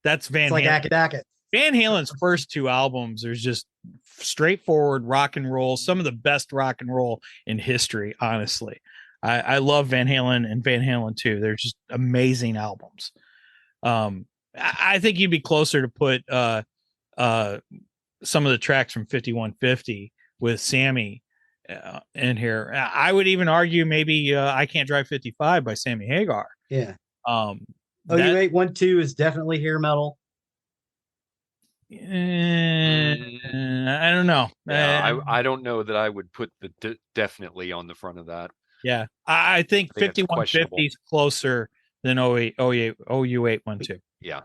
that's Van Halen. Like Acadaka. Van Halen's first 2 albums are just straightforward rock and roll. Some of the best rock and roll in history, honestly. I love Van Halen and Van Halen 2. They're just amazing albums. I think you'd be closer to put some of the tracks from 5150 with Sammy in here. I would even argue maybe I Can't Drive 55 by Sammy Hagar. Yeah. OU812 is definitely hair metal. I don't know. Yeah, I don't know that I would put the definitely on the front of that. Yeah, I think 5150 is closer than OU812. Yeah.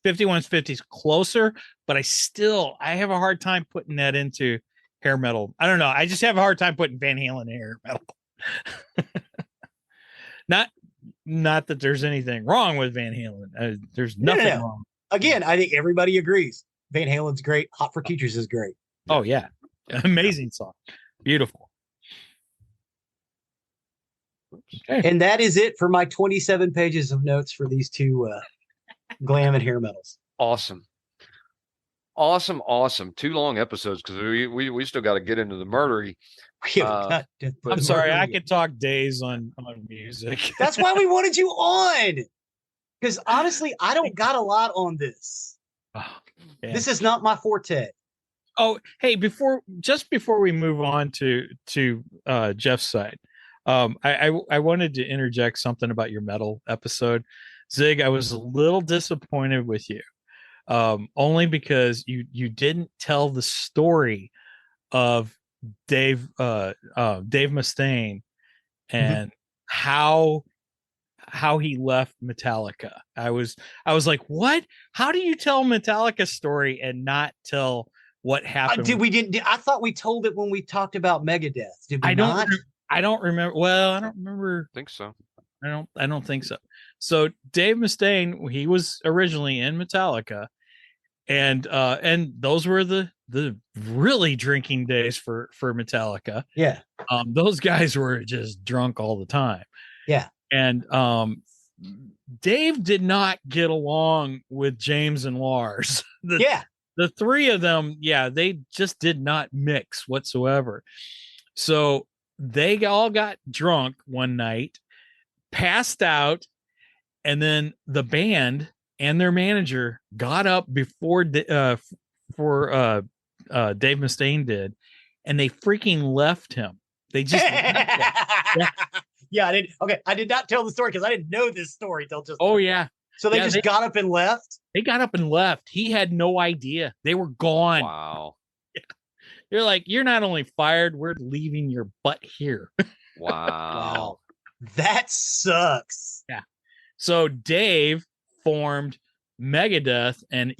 5150 is closer, but I have a hard time putting that into hair metal. I don't know. I just have a hard time putting Van Halen in hair metal. Not that there's anything wrong with Van Halen. There's nothing wrong. Again, I think everybody agrees. Van Halen's great. Hot for Teachers is great. Oh yeah, amazing song, beautiful. Okay. And that is it for my 27 pages of notes for these two glam and hair metals. Awesome. 2 long episodes because we still got to get into the murdery. I'm sorry, I could talk days on music. That's why we wanted you on. Because honestly, I don't got a lot on this. Oh, yeah. This is not my forte. Oh, hey, before we move on to Jeff's side, I wanted to interject something about your metal episode. Zig, I was a little disappointed with you. Only because you didn't tell the story of Dave Mustaine and how he left Metallica. I was like, what? How do you tell Metallica's story and not tell what happened? I thought we told it when we talked about Megadeth. Did we not? I don't remember. Well, I don't remember. I think so. I don't think so. So Dave Mustaine, he was originally in Metallica, and those were the really drinking days for Metallica. Yeah. Those guys were just drunk all the time. Yeah. And Dave did not get along with James and Lars. The three of them, they just did not mix whatsoever. So they all got drunk one night, passed out, and then the band and their manager got up before Dave Mustaine did, and they freaking left him. They just Yeah, I didn't. Okay, I did not tell the story because I didn't know this story till just. Oh yeah. So they just got up and left. They got up and left. He had no idea. They were gone. Wow. They're like, you're not only fired, we're leaving your butt here. Wow. That sucks. Yeah. So Dave formed Megadeth, and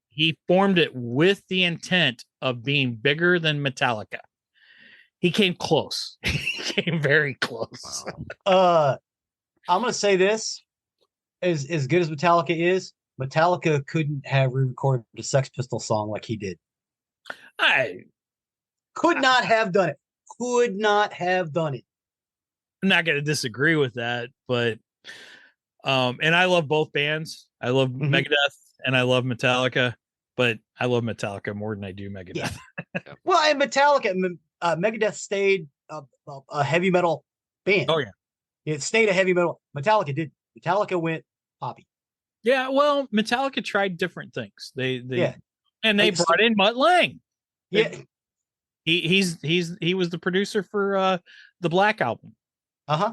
he formed it with the intent of being bigger than Metallica. He came close. He came very close. Wow. I'm gonna say this: as good as Metallica is, Metallica couldn't have re-recorded a Sex Pistol song like he did. Could not have done it. Could not have done it. I'm not going to disagree with that, but and I love both bands. I love Megadeth and I love Metallica, but I love Metallica more than I do Megadeth. Yeah. Well, and Megadeth stayed a heavy metal band. Oh yeah, it stayed a heavy metal. Metallica did. Metallica went poppy. Yeah, well, Metallica tried different things. They brought in Mutt Lange. Yeah. He was the producer for the Black Album.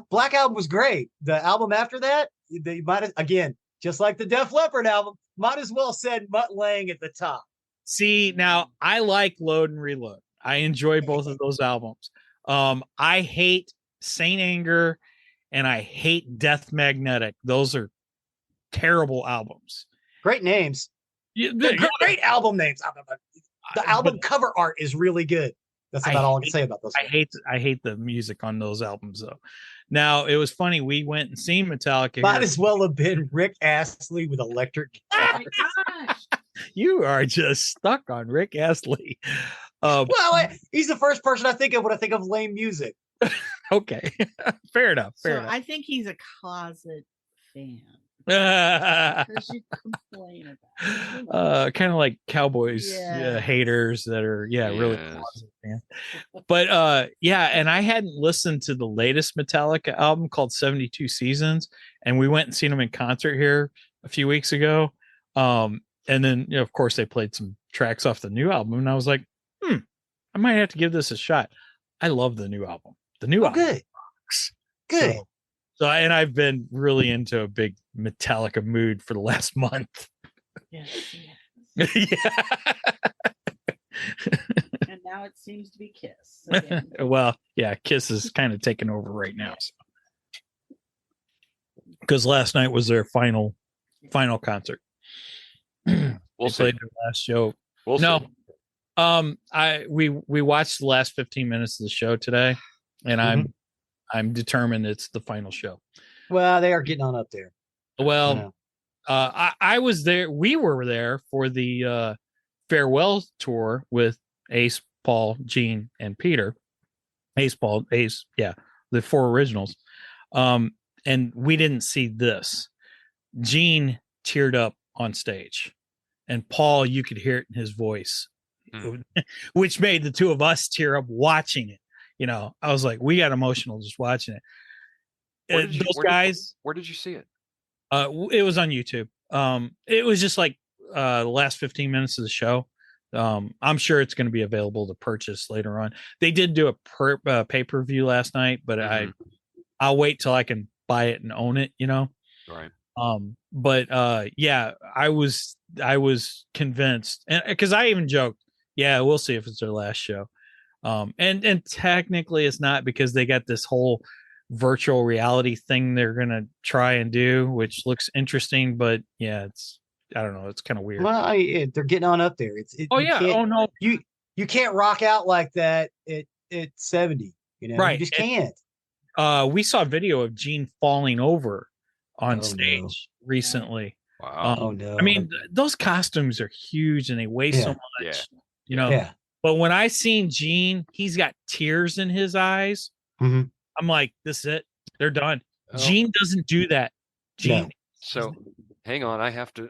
Black Album was great. The album after that, they might have, again, just like the Def Leppard album, might as well said Mutt Lange at the top. See, now I like Load and Reload. I enjoy both of those albums. I hate Saint Anger and I hate Death Magnetic. Those are terrible albums. Great names. Great album names. The album cover art is really good. That's about all I can say about those. I hate the music on those albums though. Now it was funny. We went and seen Metallica. Might as well have been Rick Astley with electric guitar. Oh my gosh. You are just stuck on Rick Astley. Well, he's the first person I think of when I think of lame music. Okay, fair enough. I think he's a closet fan. Because you complain about kind of like Cowboys haters that are really closet fans. But and I hadn't listened to the latest Metallica album called 72 Seasons, and we went and seen them in concert here a few weeks ago. And then of course they played some tracks off the new album, and I was like, I might have to give this a shot. I love the new album. The new album good. So and I've been really into a big Metallica mood for the last month. Yes. Yeah. And now it seems to be Kiss. Again. Well, yeah, Kiss is kind of taking over right now. Because last night was their final concert. We'll see. Played their last show. We'll see. We watched the last 15 minutes of the show today, and I'm determined it's the final show. Well, they are getting on up there. Well, I was there. We were there for the farewell tour with Ace, Paul, Gene, and Peter. The 4 originals. And we didn't see this. Gene teared up on stage, and Paul, you could hear it in his voice, which made the two of us tear up watching it. You know, I was like, we got emotional just watching it. Where did you see it? It was on YouTube. It was just like the last 15 minutes of the show. I'm sure it's going to be available to purchase later on. They did do a pay-per-view last night, but I'll wait till I can buy it and own it, you know? Right. But yeah, I was convinced, and because I even joked, yeah, we'll see if it's their last show. And technically it's not, because they got this whole virtual reality thing they're going to try and do, which looks interesting, but yeah, I don't know. It's kind of weird. Well, they're getting on up there. No, you can't rock out like that at 70. You know, right? You just can't. We saw a video of Gene falling over on stage recently. Wow. Oh no! I mean, those costumes are huge and they weigh so much. You know. Yeah. But when I seen Gene, he's got tears in his eyes. Mm-hmm. I'm like, this is it. They're done. Oh. Gene doesn't do that. Gene. No. So, hang on. I have to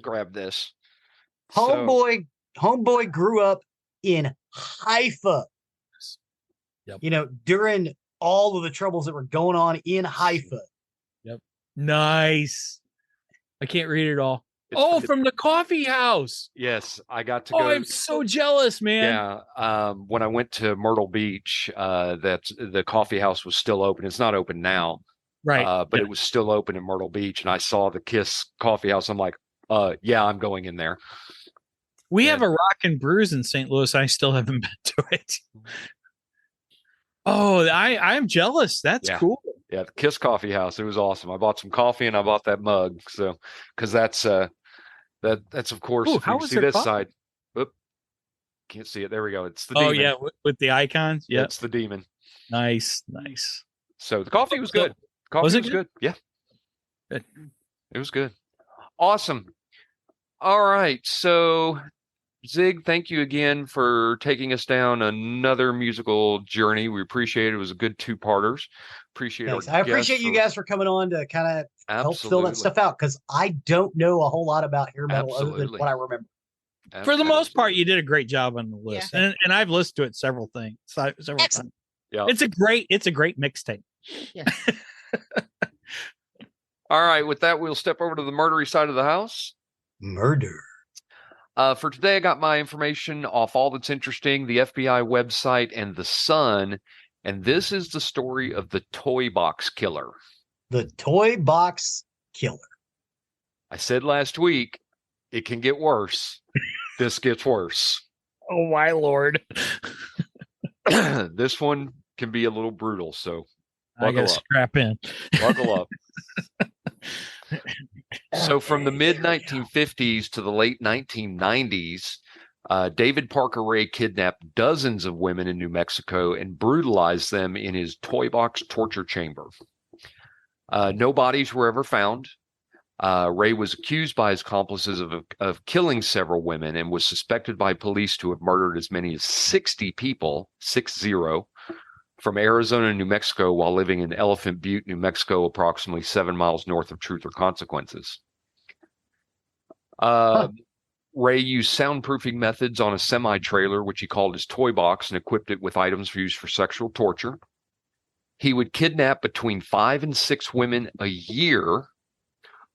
grab this. Homeboy grew up in Haifa. Yep. You know, during all of the troubles that were going on in Haifa. Yep. Nice. I can't read it all. From the coffee house. Yes, I got to go. I'm so jealous, man. Yeah. When I went to Myrtle Beach, that the coffee house was still open. It's not open now. Right. But it was still open in Myrtle Beach, and I saw the Kiss coffee house. I'm like, yeah, I'm going in there. We have a Rock and Brews in St. Louis. I still haven't been to it. Oh, I'm jealous. That's cool. Yeah, the Kiss coffee house. It was awesome. I bought some coffee and I bought that mug. So, because that's of course. Ooh, if you see this side. Oop, can't see it. There we go. It's the demon. Oh yeah, with the icons. Yeah, it's the demon. Nice. So the coffee was good. Coffee was good. Yeah, it was good. Awesome. All right, so Zig, thank you again for taking us down another musical journey. We appreciate it. It was a good two-parters. I appreciate you guys for coming on to kind of help fill that stuff out, because I don't know a whole lot about hair metal other than what I remember. For the most part, you did a great job on the list, and I've listened to it several times. Yeah, it's a great mixtape. Yeah. All right, with that, we'll step over to the murdery side of the house. Murder. For today, I got my information off All That's Interesting, the FBI website, and The Sun. And this is the story of the Toy Box Killer. The Toy Box Killer. I said last week, it can get worse. This gets worse. Oh, my Lord. This one can be a little brutal, so I gotta strap in. Buckle up. So from the mid-1950s to the late 1990s, David Parker Ray kidnapped dozens of women in New Mexico and brutalized them in his toy box torture chamber. No bodies were ever found. Ray was accused by his accomplices of killing several women and was suspected by police to have murdered as many as 60 people, 60, from Arizona and New Mexico while living in Elephant Butte, New Mexico, approximately 7 miles north of Truth or Consequences. Ray used soundproofing methods on a semi-trailer, which he called his toy box, and equipped it with items used for sexual torture. He would kidnap between 5 and 6 women a year,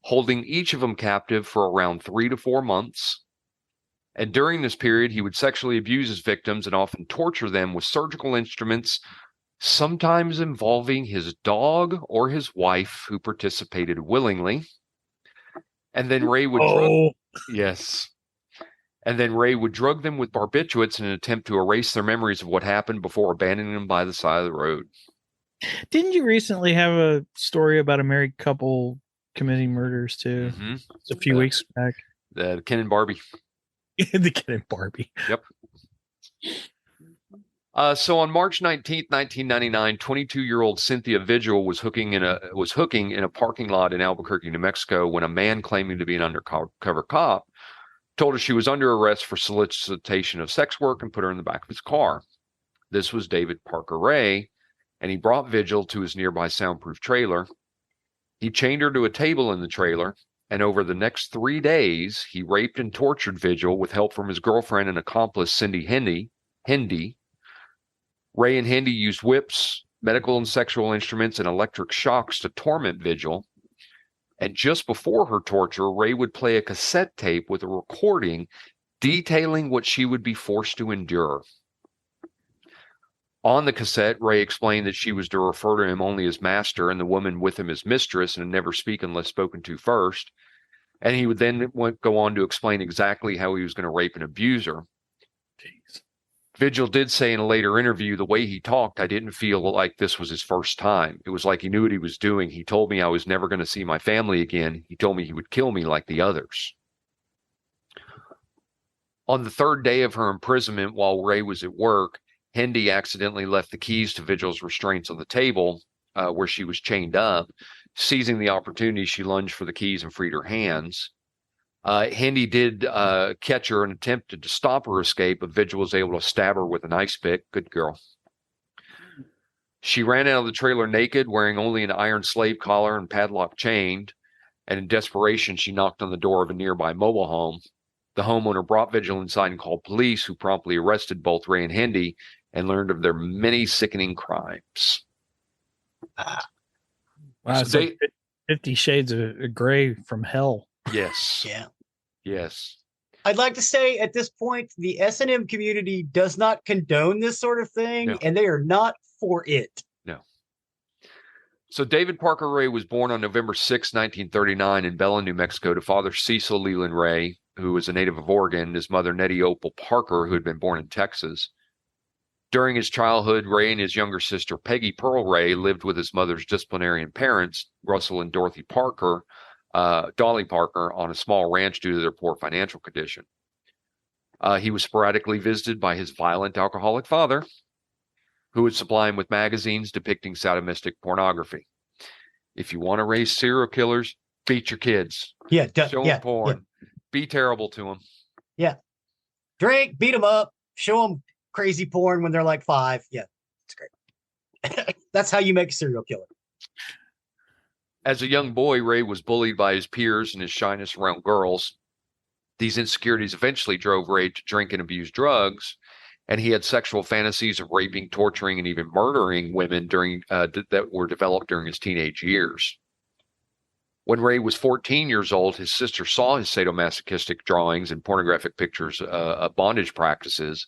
holding each of them captive for around 3 to 4 months. And during this period, he would sexually abuse his victims and often torture them with surgical instruments, sometimes involving his dog or his wife, who participated willingly. And then Ray would drug them with barbiturates in an attempt to erase their memories of what happened before abandoning them by the side of the road. Didn't you recently have a story about a married couple committing murders too? Mm-hmm. It's a few weeks back. The Ken and Barbie. The Ken and Barbie. Yep. So on March 19th, 1999, 22-year-old Cynthia Vigil was hooking in a parking lot in Albuquerque, New Mexico, when a man claiming to be an undercover cop told her she was under arrest for solicitation of sex work and put her in the back of his car. This was David Parker Ray, and he brought Vigil to his nearby soundproof trailer. He chained her to a table in the trailer, and over the next 3 days, he raped and tortured Vigil with help from his girlfriend and accomplice, Cindy Hendy. Ray and Hendy used whips, medical and sexual instruments, and electric shocks to torment Vigil. And just before her torture, Ray would play a cassette tape with a recording detailing what she would be forced to endure. On the cassette, Ray explained that she was to refer to him only as master and the woman with him as mistress and never speak unless spoken to first. And he would then go on to explain exactly how he was going to rape and abuse her. Jeez. Vigil did say in a later interview, the way he talked, I didn't feel like this was his first time. It was like he knew what he was doing. He told me I was never going to see my family again. He told me he would kill me like the others. On the third day of her imprisonment, while Ray was at work, Hendy accidentally left the keys to Vigil's restraints on the table where she was chained up. Seizing the opportunity, she lunged for the keys and freed her hands. Hendy did catch her and attempted to stop her escape, but Vigil was able to stab her with an ice pick. Good girl. She ran out of the trailer naked, wearing only an iron slave collar and padlock chained, and in desperation, she knocked on the door of a nearby mobile home. The homeowner brought Vigil inside and called police, who promptly arrested both Ray and Hendy and learned of their many sickening crimes. Wow, it's like 50 Shades of Grey from hell. Yes. Yeah. Yes. I'd like to say at this point, the S&M community does not condone this sort of thing, No. and they are not for it. No. So David Parker Ray was born on November 6, 1939 in Belen, New Mexico to father Cecil Leland Ray, who was a native of Oregon, and his mother Nettie Opal Parker, who had been born in Texas. During his childhood, Ray and his younger sister Peggy Pearl Ray lived with his mother's disciplinarian parents, Russell and Dorothy Parker, Dolly Parker, on a small ranch due to their poor financial condition. He was sporadically visited by his violent alcoholic father, who would supply him with magazines depicting sadomasochistic pornography. If you want to raise serial killers, beat your kids. Yeah. Show them porn. Yeah. Be terrible to them. Yeah. Drink, beat them up, show them crazy porn when they're like 5. Yeah, it's great. That's how you make a serial killer. As a young boy, Ray was bullied by his peers and his shyness around girls. These insecurities eventually drove Ray to drink and abuse drugs, and he had sexual fantasies of raping, torturing, and even murdering women that were developed during his teenage years. When Ray was 14 years old, his sister saw his sadomasochistic drawings and pornographic pictures of bondage practices,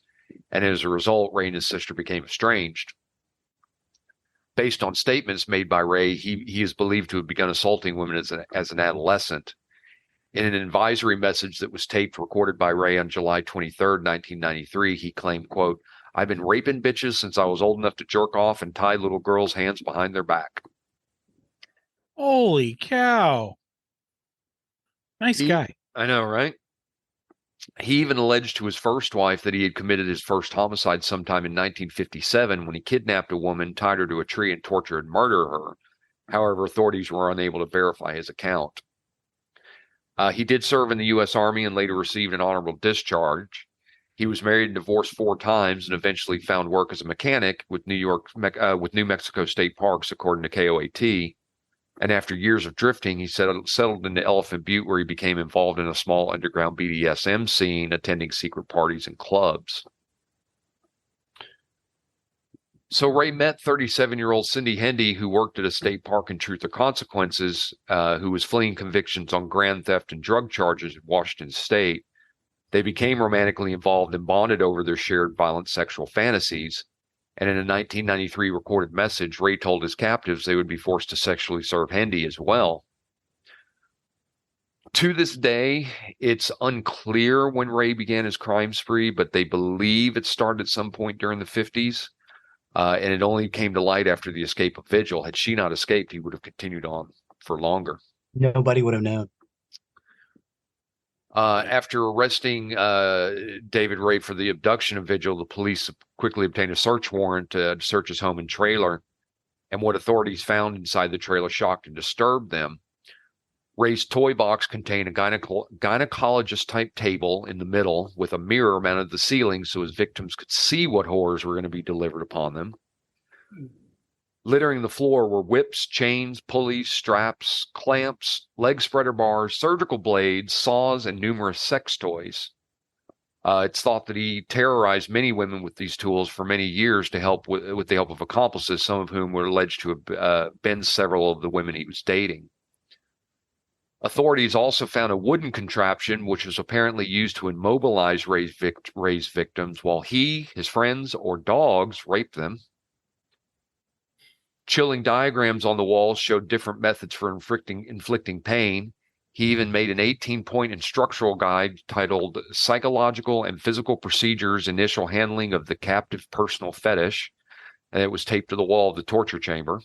and as a result, Ray and his sister became estranged. Based on statements made by Ray, he is believed to have begun assaulting women as an adolescent. In an advisory message that was taped recorded by Ray on July 23rd, 1993, he claimed, quote, "I've been raping bitches since I was old enough to jerk off and tie little girls' hands behind their back." Holy cow. Nice guy. I know, right? He even alleged to his first wife that he had committed his first homicide sometime in 1957 when he kidnapped a woman, tied her to a tree, and tortured and murdered her. However, authorities were unable to verify his account. He did serve in the U.S. Army and later received an honorable discharge. He was married and divorced 4 times and eventually found work as a mechanic with New Mexico State Parks, according to KOAT. And after years of drifting, he settled into Elephant Butte, where he became involved in a small underground BDSM scene, attending secret parties and clubs. So Ray met 37-year-old Cindy Hendy, who worked at a state park in Truth or Consequences, who was fleeing convictions on grand theft and drug charges in Washington State. They became romantically involved and bonded over their shared violent sexual fantasies. And in a 1993 recorded message, Ray told his captives they would be forced to sexually serve Hendy as well. To this day, it's unclear when Ray began his crime spree, but they believe it started at some point during the 50s. And it only came to light after the escape of Vigil. Had she not escaped, he would have continued on for longer. Nobody would have known. After arresting David Ray for the abduction of Vigil, the police quickly obtained a search warrant to search his home and trailer. And what authorities found inside the trailer shocked and disturbed them. Ray's toy box contained a gynecologist-type table in the middle with a mirror mounted to the ceiling so his victims could see what horrors were going to be delivered upon them. Littering the floor were whips, chains, pulleys, straps, clamps, leg spreader bars, surgical blades, saws, and numerous sex toys. It's thought that he terrorized many women with these tools for many years to help with the help of accomplices, some of whom were alleged to have been several of the women he was dating. Authorities also found a wooden contraption which was apparently used to immobilize Ray's victims while he, his friends, or dogs raped them. Chilling diagrams on the walls showed different methods for inflicting pain. He even made an 18-point instructional guide titled Psychological and Physical Procedures Initial Handling of the Captive Personal Fetish, and it was taped to the wall of the torture chamber.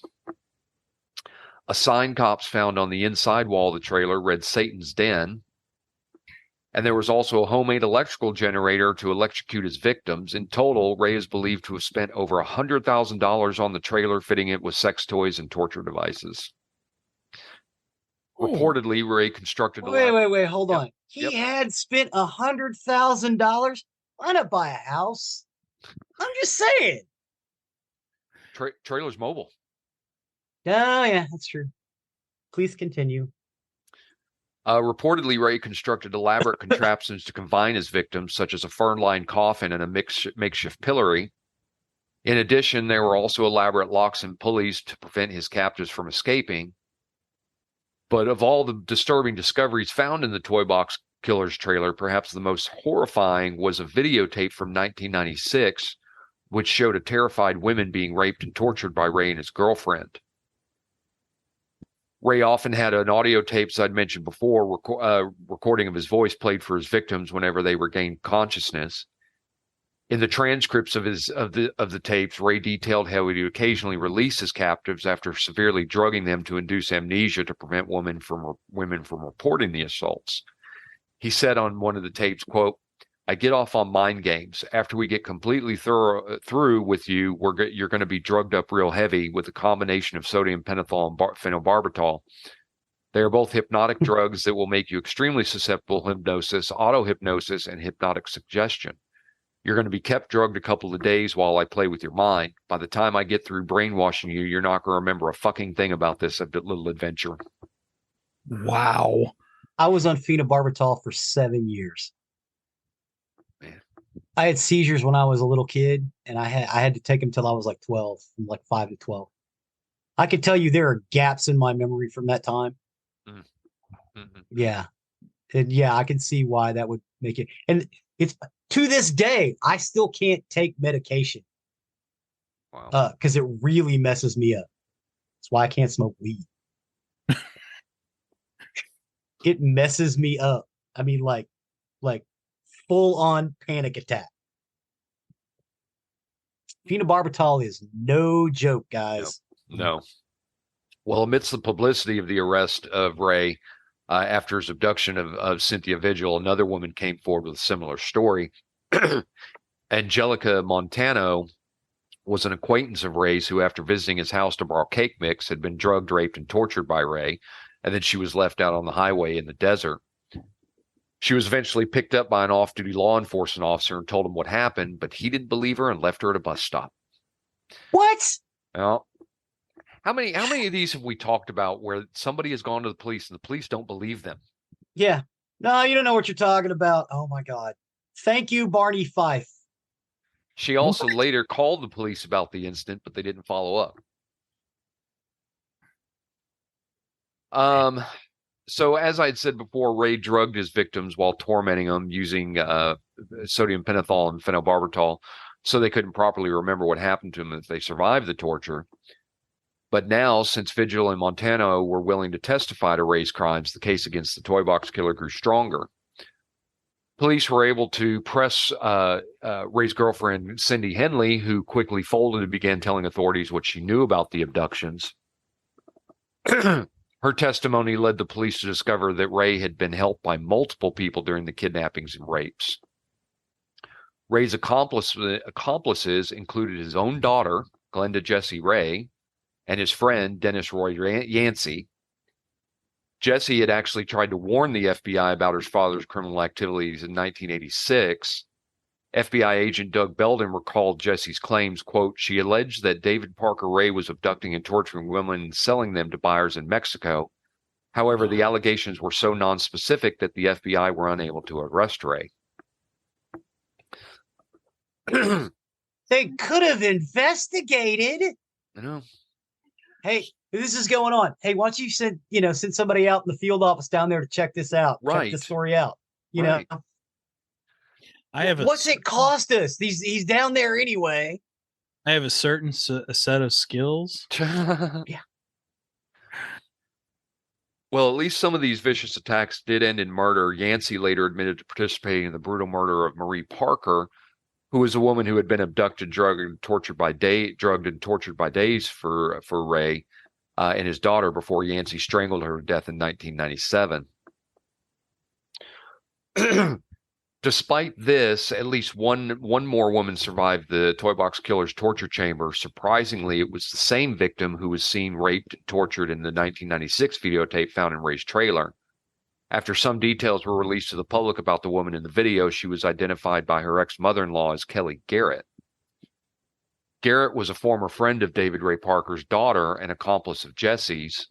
A sign cops found on the inside wall of the trailer read Satan's Den. And there was also a homemade electrical generator to electrocute his victims. In total, Ray is believed to have spent over $100,000 on the trailer, fitting it with sex toys and torture devices. Reportedly, Ray constructed Wait, hold on. He had spent $100,000. Why not buy a house? I'm just saying. Trailer's mobile. Oh, yeah, that's true. Please continue. Reportedly, Ray constructed elaborate contraptions to confine his victims, such as a fern-lined coffin and a makeshift pillory. In addition, there were also elaborate locks and pulleys to prevent his captives from escaping. But of all the disturbing discoveries found in the Toy Box Killer's trailer, perhaps the most horrifying was a videotape from 1996, which showed a terrified woman being raped and tortured by Ray and his girlfriend. Ray often had an audio tape, as I'd mentioned before, recording of his voice played for his victims whenever they regained consciousness. In the transcripts of the tapes, Ray detailed how he would occasionally release his captives after severely drugging them to induce amnesia to prevent women from reporting the assaults. He said on one of the tapes, quote, "I get off on mind games. After we get completely through with you, you're going to be drugged up real heavy with a combination of sodium pentothal and phenobarbital. They are both hypnotic drugs that will make you extremely susceptible to hypnosis, auto-hypnosis, and hypnotic suggestion. You're going to be kept drugged a couple of days while I play with your mind. By the time I get through brainwashing you, you're not going to remember a fucking thing about this little adventure." Wow. I was on phenobarbital for 7 years. Man. I had seizures when I was a little kid, and I had to take them till I was like 12, from like 5 to 12. I can tell you there are gaps in my memory from that time. Mm-hmm. Yeah. Yeah, I can see why that would make it. And it's to this day, I still can't take medication. Wow. Because it really messes me up. That's why I can't smoke weed. It messes me up. I mean, like full on panic attack. Phenobarbital is no joke, guys. No. Well, amidst the publicity of the arrest of Ray after his abduction of Cynthia Vigil, another woman came forward with a similar story. Angelica Montano was an acquaintance of Ray's who, after visiting his house to borrow cake mix, had been drugged, raped, and tortured by Ray, and then she was left out on the highway in the desert. She was eventually picked up by an off-duty law enforcement officer and told him what happened, but he didn't believe her and left her at a bus stop. What? Well, how many of these have we talked about where somebody has gone to the police and the police don't believe them? Yeah. No, you don't know what you're talking about. Oh my God. Thank you, Barney Fife. She also later called the police about the incident, but they didn't follow up. So as I had said before, Ray drugged his victims while tormenting them using sodium pentothal and phenobarbital, so they couldn't properly remember what happened to them if they survived the torture. But now, since Vigil and Montano were willing to testify to Ray's crimes, the case against the Toy Box Killer grew stronger. Police were able to press Ray's girlfriend, Cindy Henley, who quickly folded and began telling authorities what she knew about the abductions. Her testimony led the police to discover that Ray had been helped by multiple people during the kidnappings and rapes. Ray's accomplices included his own daughter, Glenda Jessie Ray, and his friend, Dennis Roy Yancey. Jessie had actually tried to warn the FBI about her father's criminal activities in 1986, FBI agent Doug Belden recalled Jesse's claims, quote, "She alleged that David Parker Ray was abducting and torturing women and selling them to buyers in Mexico. However, the allegations were so nonspecific that the FBI were unable to arrest Ray." They could have investigated. I know. Hey, this is going on. Hey, why don't you send somebody out in the field office down there to check this out, right. check this story out. You know, what's it cost us? He's down there anyway. I have a certain set of skills. Yeah. Well, at least some of these vicious attacks did end in murder. Yancey later admitted to participating in the brutal murder of Marie Parker, who was a woman who had been abducted, drugged, and tortured by days for Ray and his daughter before Yancey strangled her to death in 1997. Despite this, at least one more woman survived the Toy Box Killer's torture chamber. Surprisingly, it was the same victim who was seen raped and tortured in the 1996 videotape found in Ray's trailer. After some details were released to the public about the woman in the video, she was identified by her ex-mother-in-law as Kelly Garrett. Garrett was a former friend of David Ray Parker's daughter and accomplice of Jesse's.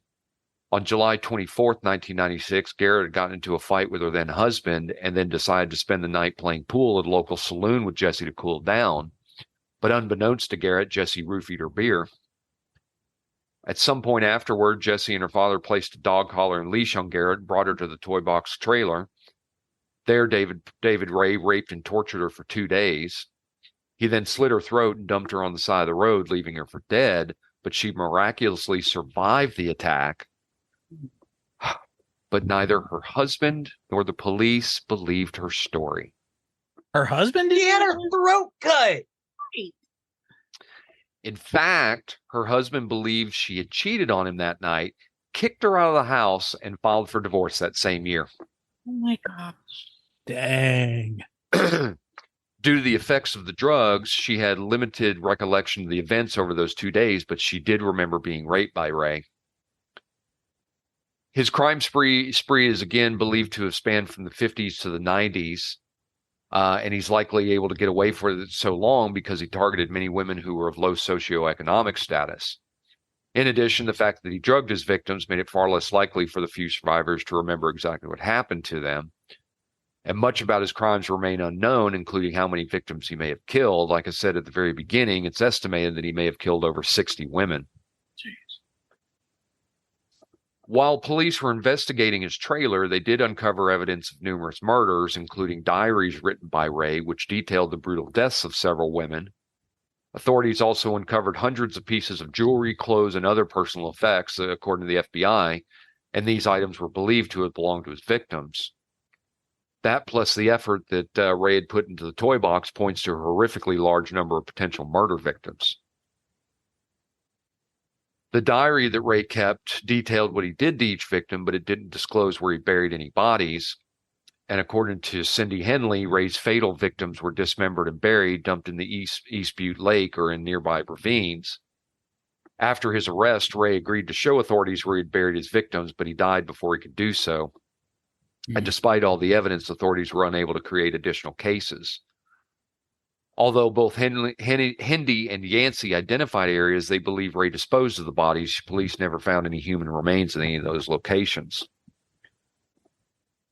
On July 24th, 1996, Garrett had gotten into a fight with her then husband and then decided to spend the night playing pool at a local saloon with Jesse to cool down. But unbeknownst to Garrett, Jesse roofied her beer. At some point afterward, Jesse and her father placed a dog collar and leash on Garrett and brought her to the Toy Box trailer. There, David Ray raped and tortured her for 2 days. He then slit her throat and dumped her on the side of the road, leaving her for dead, but she miraculously survived the attack. But neither her husband nor the police believed her story. Her husband? He had her throat cut. In fact, her husband believed she had cheated on him that night, kicked her out of the house, and filed for divorce that same year. Oh my gosh. Dang. Due to the effects of the drugs, she had limited recollection of the events over those 2 days, but she did remember being raped by Ray. His crime spree is again believed to have spanned from the 50s to the 90s, and he's likely able to get away for it so long because he targeted many women who were of low socioeconomic status. In addition, the fact that he drugged his victims made it far less likely for the few survivors to remember exactly what happened to them. And much about his crimes remain unknown, including how many victims he may have killed. Like I said at the very beginning, it's estimated that he may have killed over 60 women. Jeez. While police were investigating his trailer, they did uncover evidence of numerous murders, including diaries written by Ray, which detailed the brutal deaths of several women. Authorities also uncovered hundreds of pieces of jewelry, clothes, and other personal effects, according to the FBI, and these items were believed to have belonged to his victims. That, plus the effort that Ray had put into the toy box, points to a horrifically large number of potential murder victims. The diary that Ray kept detailed what he did to each victim, but it didn't disclose where he buried any bodies. And according to Cindy Henley, Ray's fatal victims were dismembered and buried, dumped in the East Butte Lake or in nearby ravines. After his arrest, Ray agreed to show authorities where he'd buried his victims, but he died before he could do so. And despite all the evidence, authorities were unable to create additional cases. Although both Hendy and Yancey identified areas they believe Ray disposed of the bodies, police never found any human remains in any of those locations.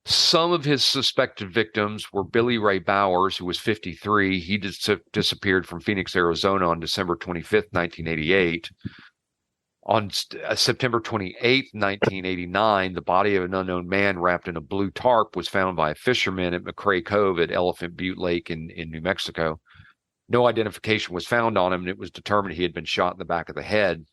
Some of his suspected victims were Billy Ray Bowers, who was 53. He disappeared from Phoenix, Arizona on December 25th, 1988. On September 28th, 1989, the body of an unknown man wrapped in a blue tarp was found by a fisherman at McCrae Cove at Elephant Butte Lake in New Mexico. No identification was found on him, and it was determined he had been shot in the back of the head.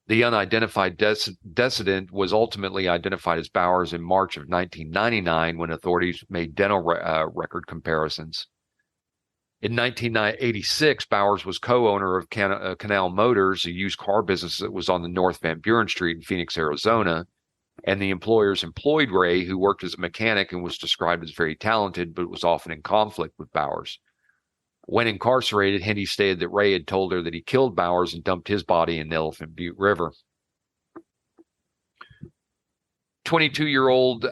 The unidentified decedent was ultimately identified as Bowers in March of 1999 when authorities made dental record comparisons. In 1986, Bowers was co-owner of Canal Motors, a used car business that was on the North Van Buren Street in Phoenix, Arizona, and the employers employed Ray, who worked as a mechanic and was described as very talented, but was often in conflict with Bowers. When incarcerated, Hendy stated that Ray had told her that he killed Bowers and dumped his body in the Elephant Butte River. 22-year-old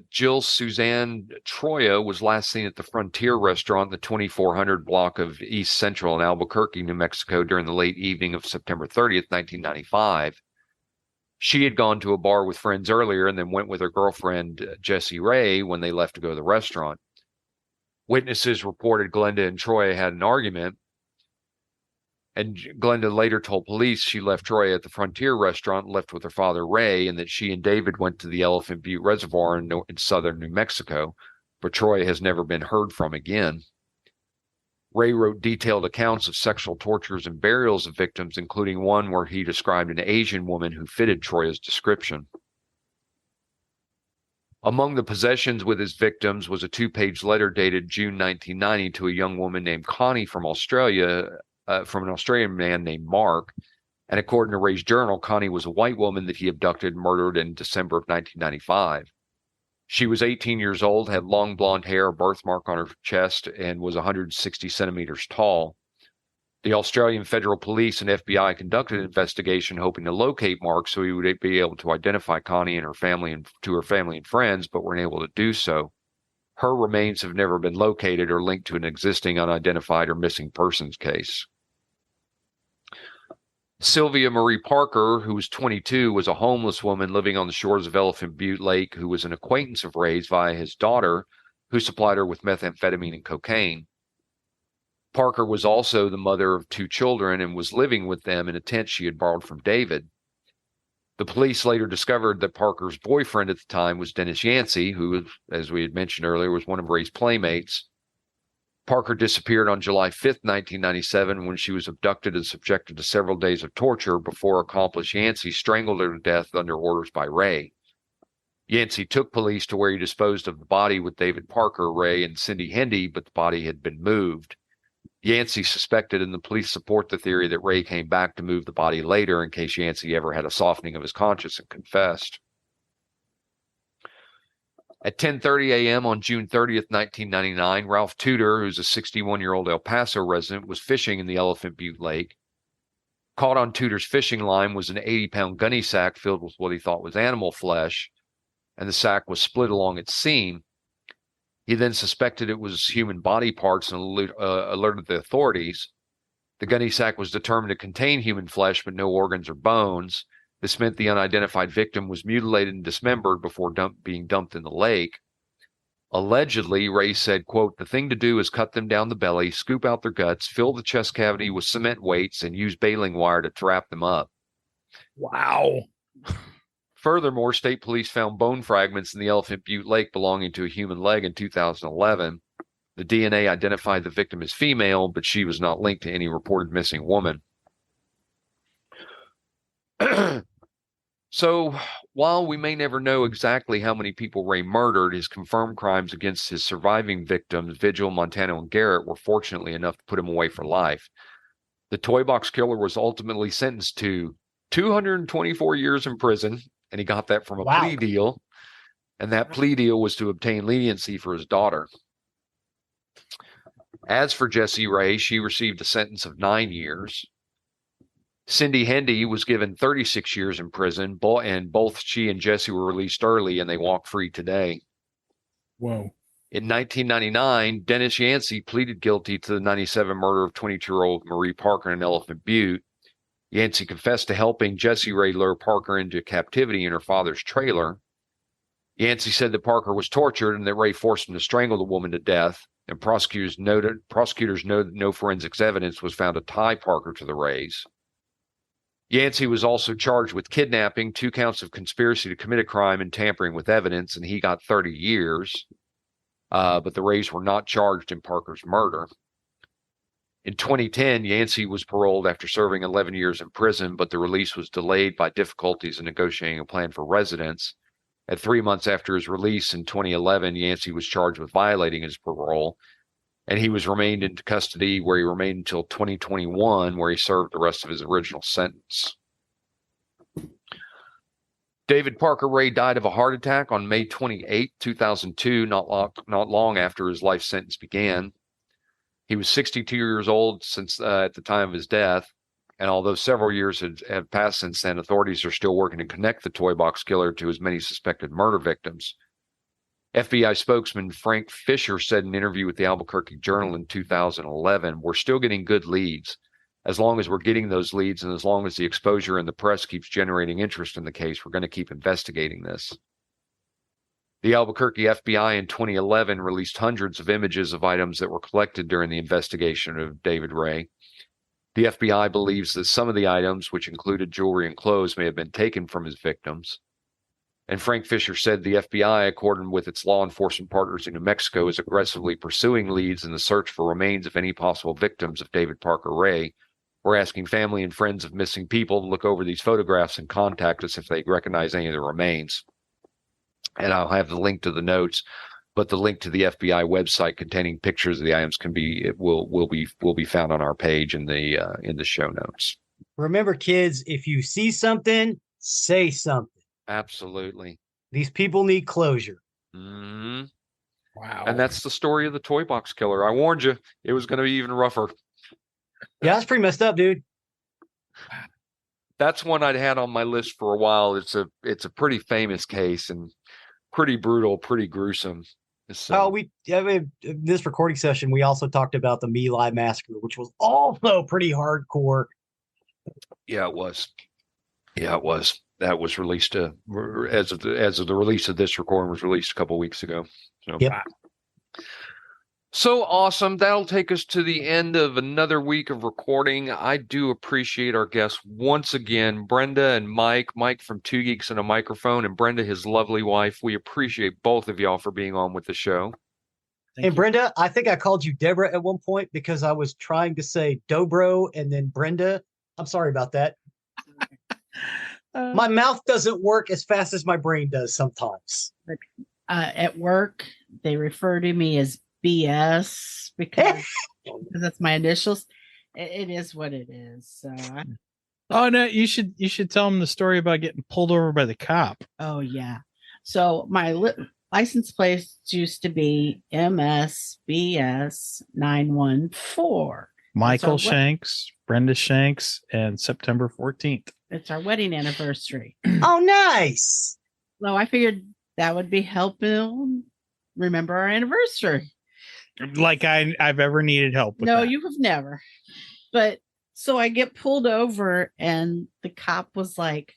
Jill Suzanne Troya was last seen at the Frontier restaurant in the 2400 block of East Central in Albuquerque, New Mexico during the late evening of September 30th, 1995. She had gone to a bar with friends earlier and then went with her girlfriend, Jessie Ray, when they left to go to the restaurant. Witnesses reported Glenda and Troy had an argument, and Glenda later told police she left Troy at the Frontier restaurant and left with her father, Ray, and that she and David went to the Elephant Butte Reservoir in southern New Mexico, but Troy has never been heard from again. Ray wrote detailed accounts of sexual tortures and burials of victims, including one where he described an Asian woman who fitted Troya's description. Among the possessions with his victims was a 2-page letter dated June 1990 to a young woman named Connie from Australia, from an Australian man named Mark. And according to Ray's journal, Connie was a white woman that he abducted and murdered in December of 1995. She was 18 years old, had long blonde hair, a birthmark on her chest, and was 160 centimeters tall. The Australian Federal Police and FBI conducted an investigation hoping to locate Mark so he would be able to identify Connie and her family and to her family and friends, but weren't able to do so. Her remains have never been located or linked to an existing unidentified or missing persons case. Sylvia Marie Parker, who was 22, was a homeless woman living on the shores of Elephant Butte Lake who was an acquaintance of Ray's via his daughter, who supplied her with methamphetamine and cocaine. Parker was also the mother of 2 children and was living with them in a tent she had borrowed from David. The police later discovered that Parker's boyfriend at the time was Dennis Yancey, who, as we had mentioned earlier, was one of Ray's playmates. Parker disappeared on July 5th, 1997, when she was abducted and subjected to several days of torture before accomplice Yancey strangled her to death under orders by Ray. Yancey took police to where he disposed of the body with David Parker, Ray, and Cindy Hendy, but the body had been moved. Yancey suspected, and the police support the theory that Ray came back to move the body later in case Yancey ever had a softening of his conscience and confessed. At 10:30 a.m. on June 30th, 1999, Ralph Tudor, who's a 61-year-old El Paso resident, was fishing in the Elephant Butte Lake. Caught on Tudor's fishing line was an 80-pound gunny sack filled with what he thought was animal flesh, and the sack was split along its seam. He then suspected it was human body parts and alerted the authorities. The gunny sack was determined to contain human flesh, but no organs or bones. This meant the unidentified victim was mutilated and dismembered before being dumped in the lake. Allegedly, Ray said, quote, "The thing to do is cut them down the belly, scoop out their guts, fill the chest cavity with cement weights, and use baling wire to trap them up." Wow. Furthermore, state police found bone fragments in the Elephant Butte Lake belonging to a human leg in 2011. The DNA identified the victim as female, but she was not linked to any reported missing woman. So, while we may never know exactly how many people Ray murdered, his confirmed crimes against his surviving victims, Vigil, Montano, and Garrett, were fortunately enough to put him away for life. The toy box killer was ultimately sentenced to 224 years in prison, and he got that from a plea deal. And that plea deal was to obtain leniency for his daughter. As for Jessie Ray, she received a sentence of 9 years. Cindy Hendy was given 36 years in prison, and both she and Jessie were released early, and they walk free today. Whoa. In 1999, Dennis Yancey pleaded guilty to the 97 murder of 22-year-old Marie Parker in Elephant Butte. Yancey confessed to helping Jessie Ray lure Parker into captivity in her father's trailer. Yancey said that Parker was tortured and that Ray forced him to strangle the woman to death, and prosecutors noted no forensics evidence was found to tie Parker to the Rays. Yancey was also charged with kidnapping, 2 counts of conspiracy to commit a crime, and tampering with evidence, and he got 30 years. But the Rays were not charged in Parker's murder. In 2010, Yancey was paroled after serving 11 years in prison, but the release was delayed by difficulties in negotiating a plan for residence. At 3 months after his release in 2011, Yancey was charged with violating his parole, and he was remained into custody, where he remained until 2021, where he served the rest of his original sentence. David Parker Ray died of a heart attack on May 28, 2002, not long after his life sentence began. He was 62 years old at the time of his death. And although several years have passed since then, authorities are still working to connect the toy box killer to as many suspected murder victims. FBI spokesman Frank Fisher said in an interview with the Albuquerque Journal in 2011, "We're still getting good leads. As long as we're getting those leads and as long as the exposure in the press keeps generating interest in the case, we're going to keep investigating this." The Albuquerque FBI in 2011 released hundreds of images of items that were collected during the investigation of David Ray. The FBI believes that some of the items, which included jewelry and clothes, may have been taken from his victims. And Frank Fisher said the FBI, according with its law enforcement partners in New Mexico, is aggressively pursuing leads in the search for remains of any possible victims of David Parker Ray. We're asking family and friends of missing people to look over these photographs and contact us if they recognize any of the remains. And I'll have the link to the notes, but the link to the FBI website containing pictures of the items will be found on our page in the show notes. Remember, kids, if you see something, say something. Absolutely. These people need closure. Mm-hmm. Wow. And that's the story of the toy box killer. I warned you, it was going to be even rougher. Yeah, that's pretty messed up, dude. That's one I'd had on my list for a while. It's a pretty famous case and pretty brutal, pretty gruesome. So, In this recording session, we also talked about the My Lai massacre, which was also pretty hardcore. Yeah, it was. That was released as of the release of this recording was released a couple weeks ago. So, yep. So awesome. That'll take us to the end of another week of recording. I do appreciate our guests once again, Brenda and Mike. Mike from Two Geeks and a Microphone, and Brenda, his lovely wife. We appreciate both of y'all for being on with the show. And Brenda, I think I called you Deborah at one point because I was trying to say Dobro and then Brenda. I'm sorry about that. My mouth doesn't work as fast as my brain does sometimes. At work, they refer to me as BS because that's my initials. It is what it is. So. Oh no, you should tell them the story about getting pulled over by the cop. Oh yeah. So my license plate used to be MSBS 914. Michael Shanks, Brenda Shanks, and September 14th. It's our wedding anniversary. Oh, nice. So I figured that would be helpful. Remember our anniversary. Like I've ever needed help with No, that. you have never. But so I get pulled over and the cop was like,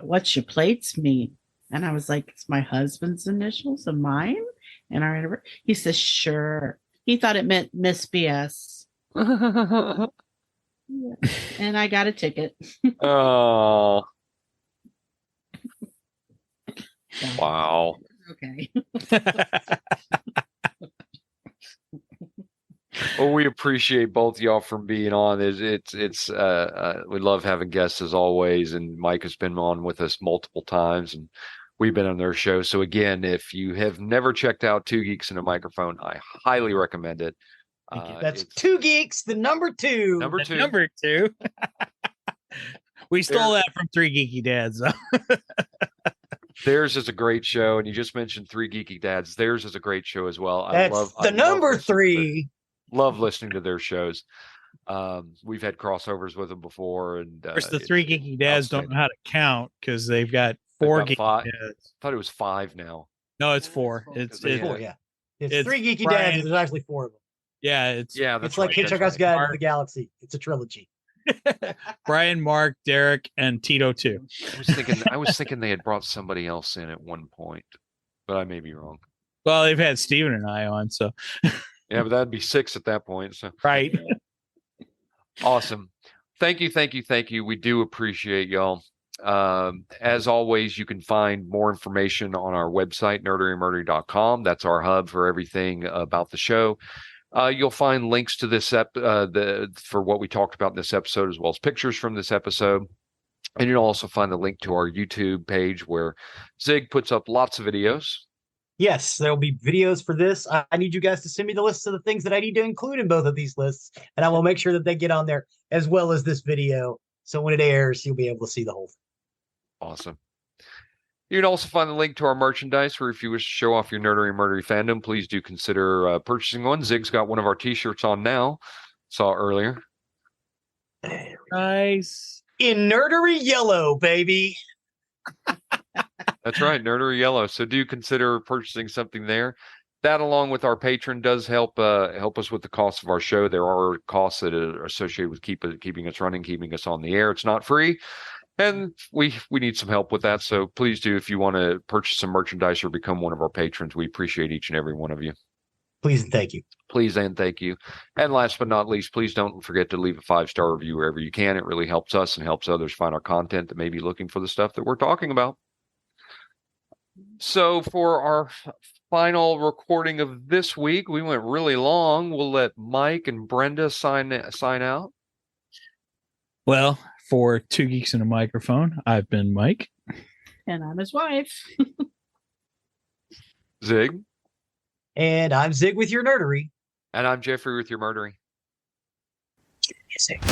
what's your plates mean? And I was like, it's my husband's initials and mine and our anniversary. He says, sure. He thought it meant Miss BS. Yeah. And I got a ticket. Oh. So, Wow. okay. Well, we appreciate both y'all for being on. We love having guests as always, and Mike has been on with us multiple times, and we've been on their show. So again, if you have never checked out Two Geeks and a Microphone, I highly recommend it. That's Two Geeks, the number two. Number two. We stole that from Three Geeky Dads, though. Theirs is a great show, and you just mentioned Three Geeky Dads. Theirs is a great show as well. That's number three. Love listening to their shows. We've had crossovers with them before, and of course, the Three Geeky Dads don't know how to count because they've got Geeky five. Dads. I thought it was 5 now. No, it's 4. It's 4. Yeah, it's Three Geeky Dads. There's actually 4 of them. Yeah, that's it's like Hitchhiker's Guide to the Galaxy. It's a trilogy. Brian, Mark, Derek, and Tito too. I was thinking they had brought somebody else in at one point, but I may be wrong. Well, they've had Steven and I on, so yeah, but that'd be 6 at that point. So right. Awesome. Thank you. We do appreciate y'all. As always, you can find more information on our website, nerderymurdery.com. That's our hub for everything about the show. You'll find links to this for what we talked about in this episode, as well as pictures from this episode. And you'll also find the link to our YouTube page where Zig puts up lots of videos. Yes, there'll be videos for this. I need you guys to send me the list of the things that I need to include in both of these lists, and I will make sure that they get on there as well as this video. So when it airs, you'll be able to see the whole thing. Awesome. You can also find the link to our merchandise, where if you wish to show off your nerdery and murdery fandom, please do consider purchasing one. Zig's got one of our t-shirts on now. Saw earlier. Nice. In nerdery yellow, baby. That's right, Nerdery Yellow. So do consider purchasing something there. That, along with our patron, does help us with the cost of our show. There are costs that are associated with keeping us running, keeping us on the air. It's not free, and we need some help with that. So please do, if you want to purchase some merchandise or become one of our patrons. We appreciate each and every one of you. Please and thank you. Please and thank you. And last but not least, please don't forget to leave a 5-star review wherever you can. It really helps us and helps others find our content that may be looking for the stuff that we're talking about. So for our final recording of this week, we went really long. We'll let Mike and Brenda sign out. Well, for 2 Geeks and a Microphone, I've been Mike. And I'm his wife. Zig. And I'm Zig with your nerdery. And I'm Geoffrey with your murdering. Music.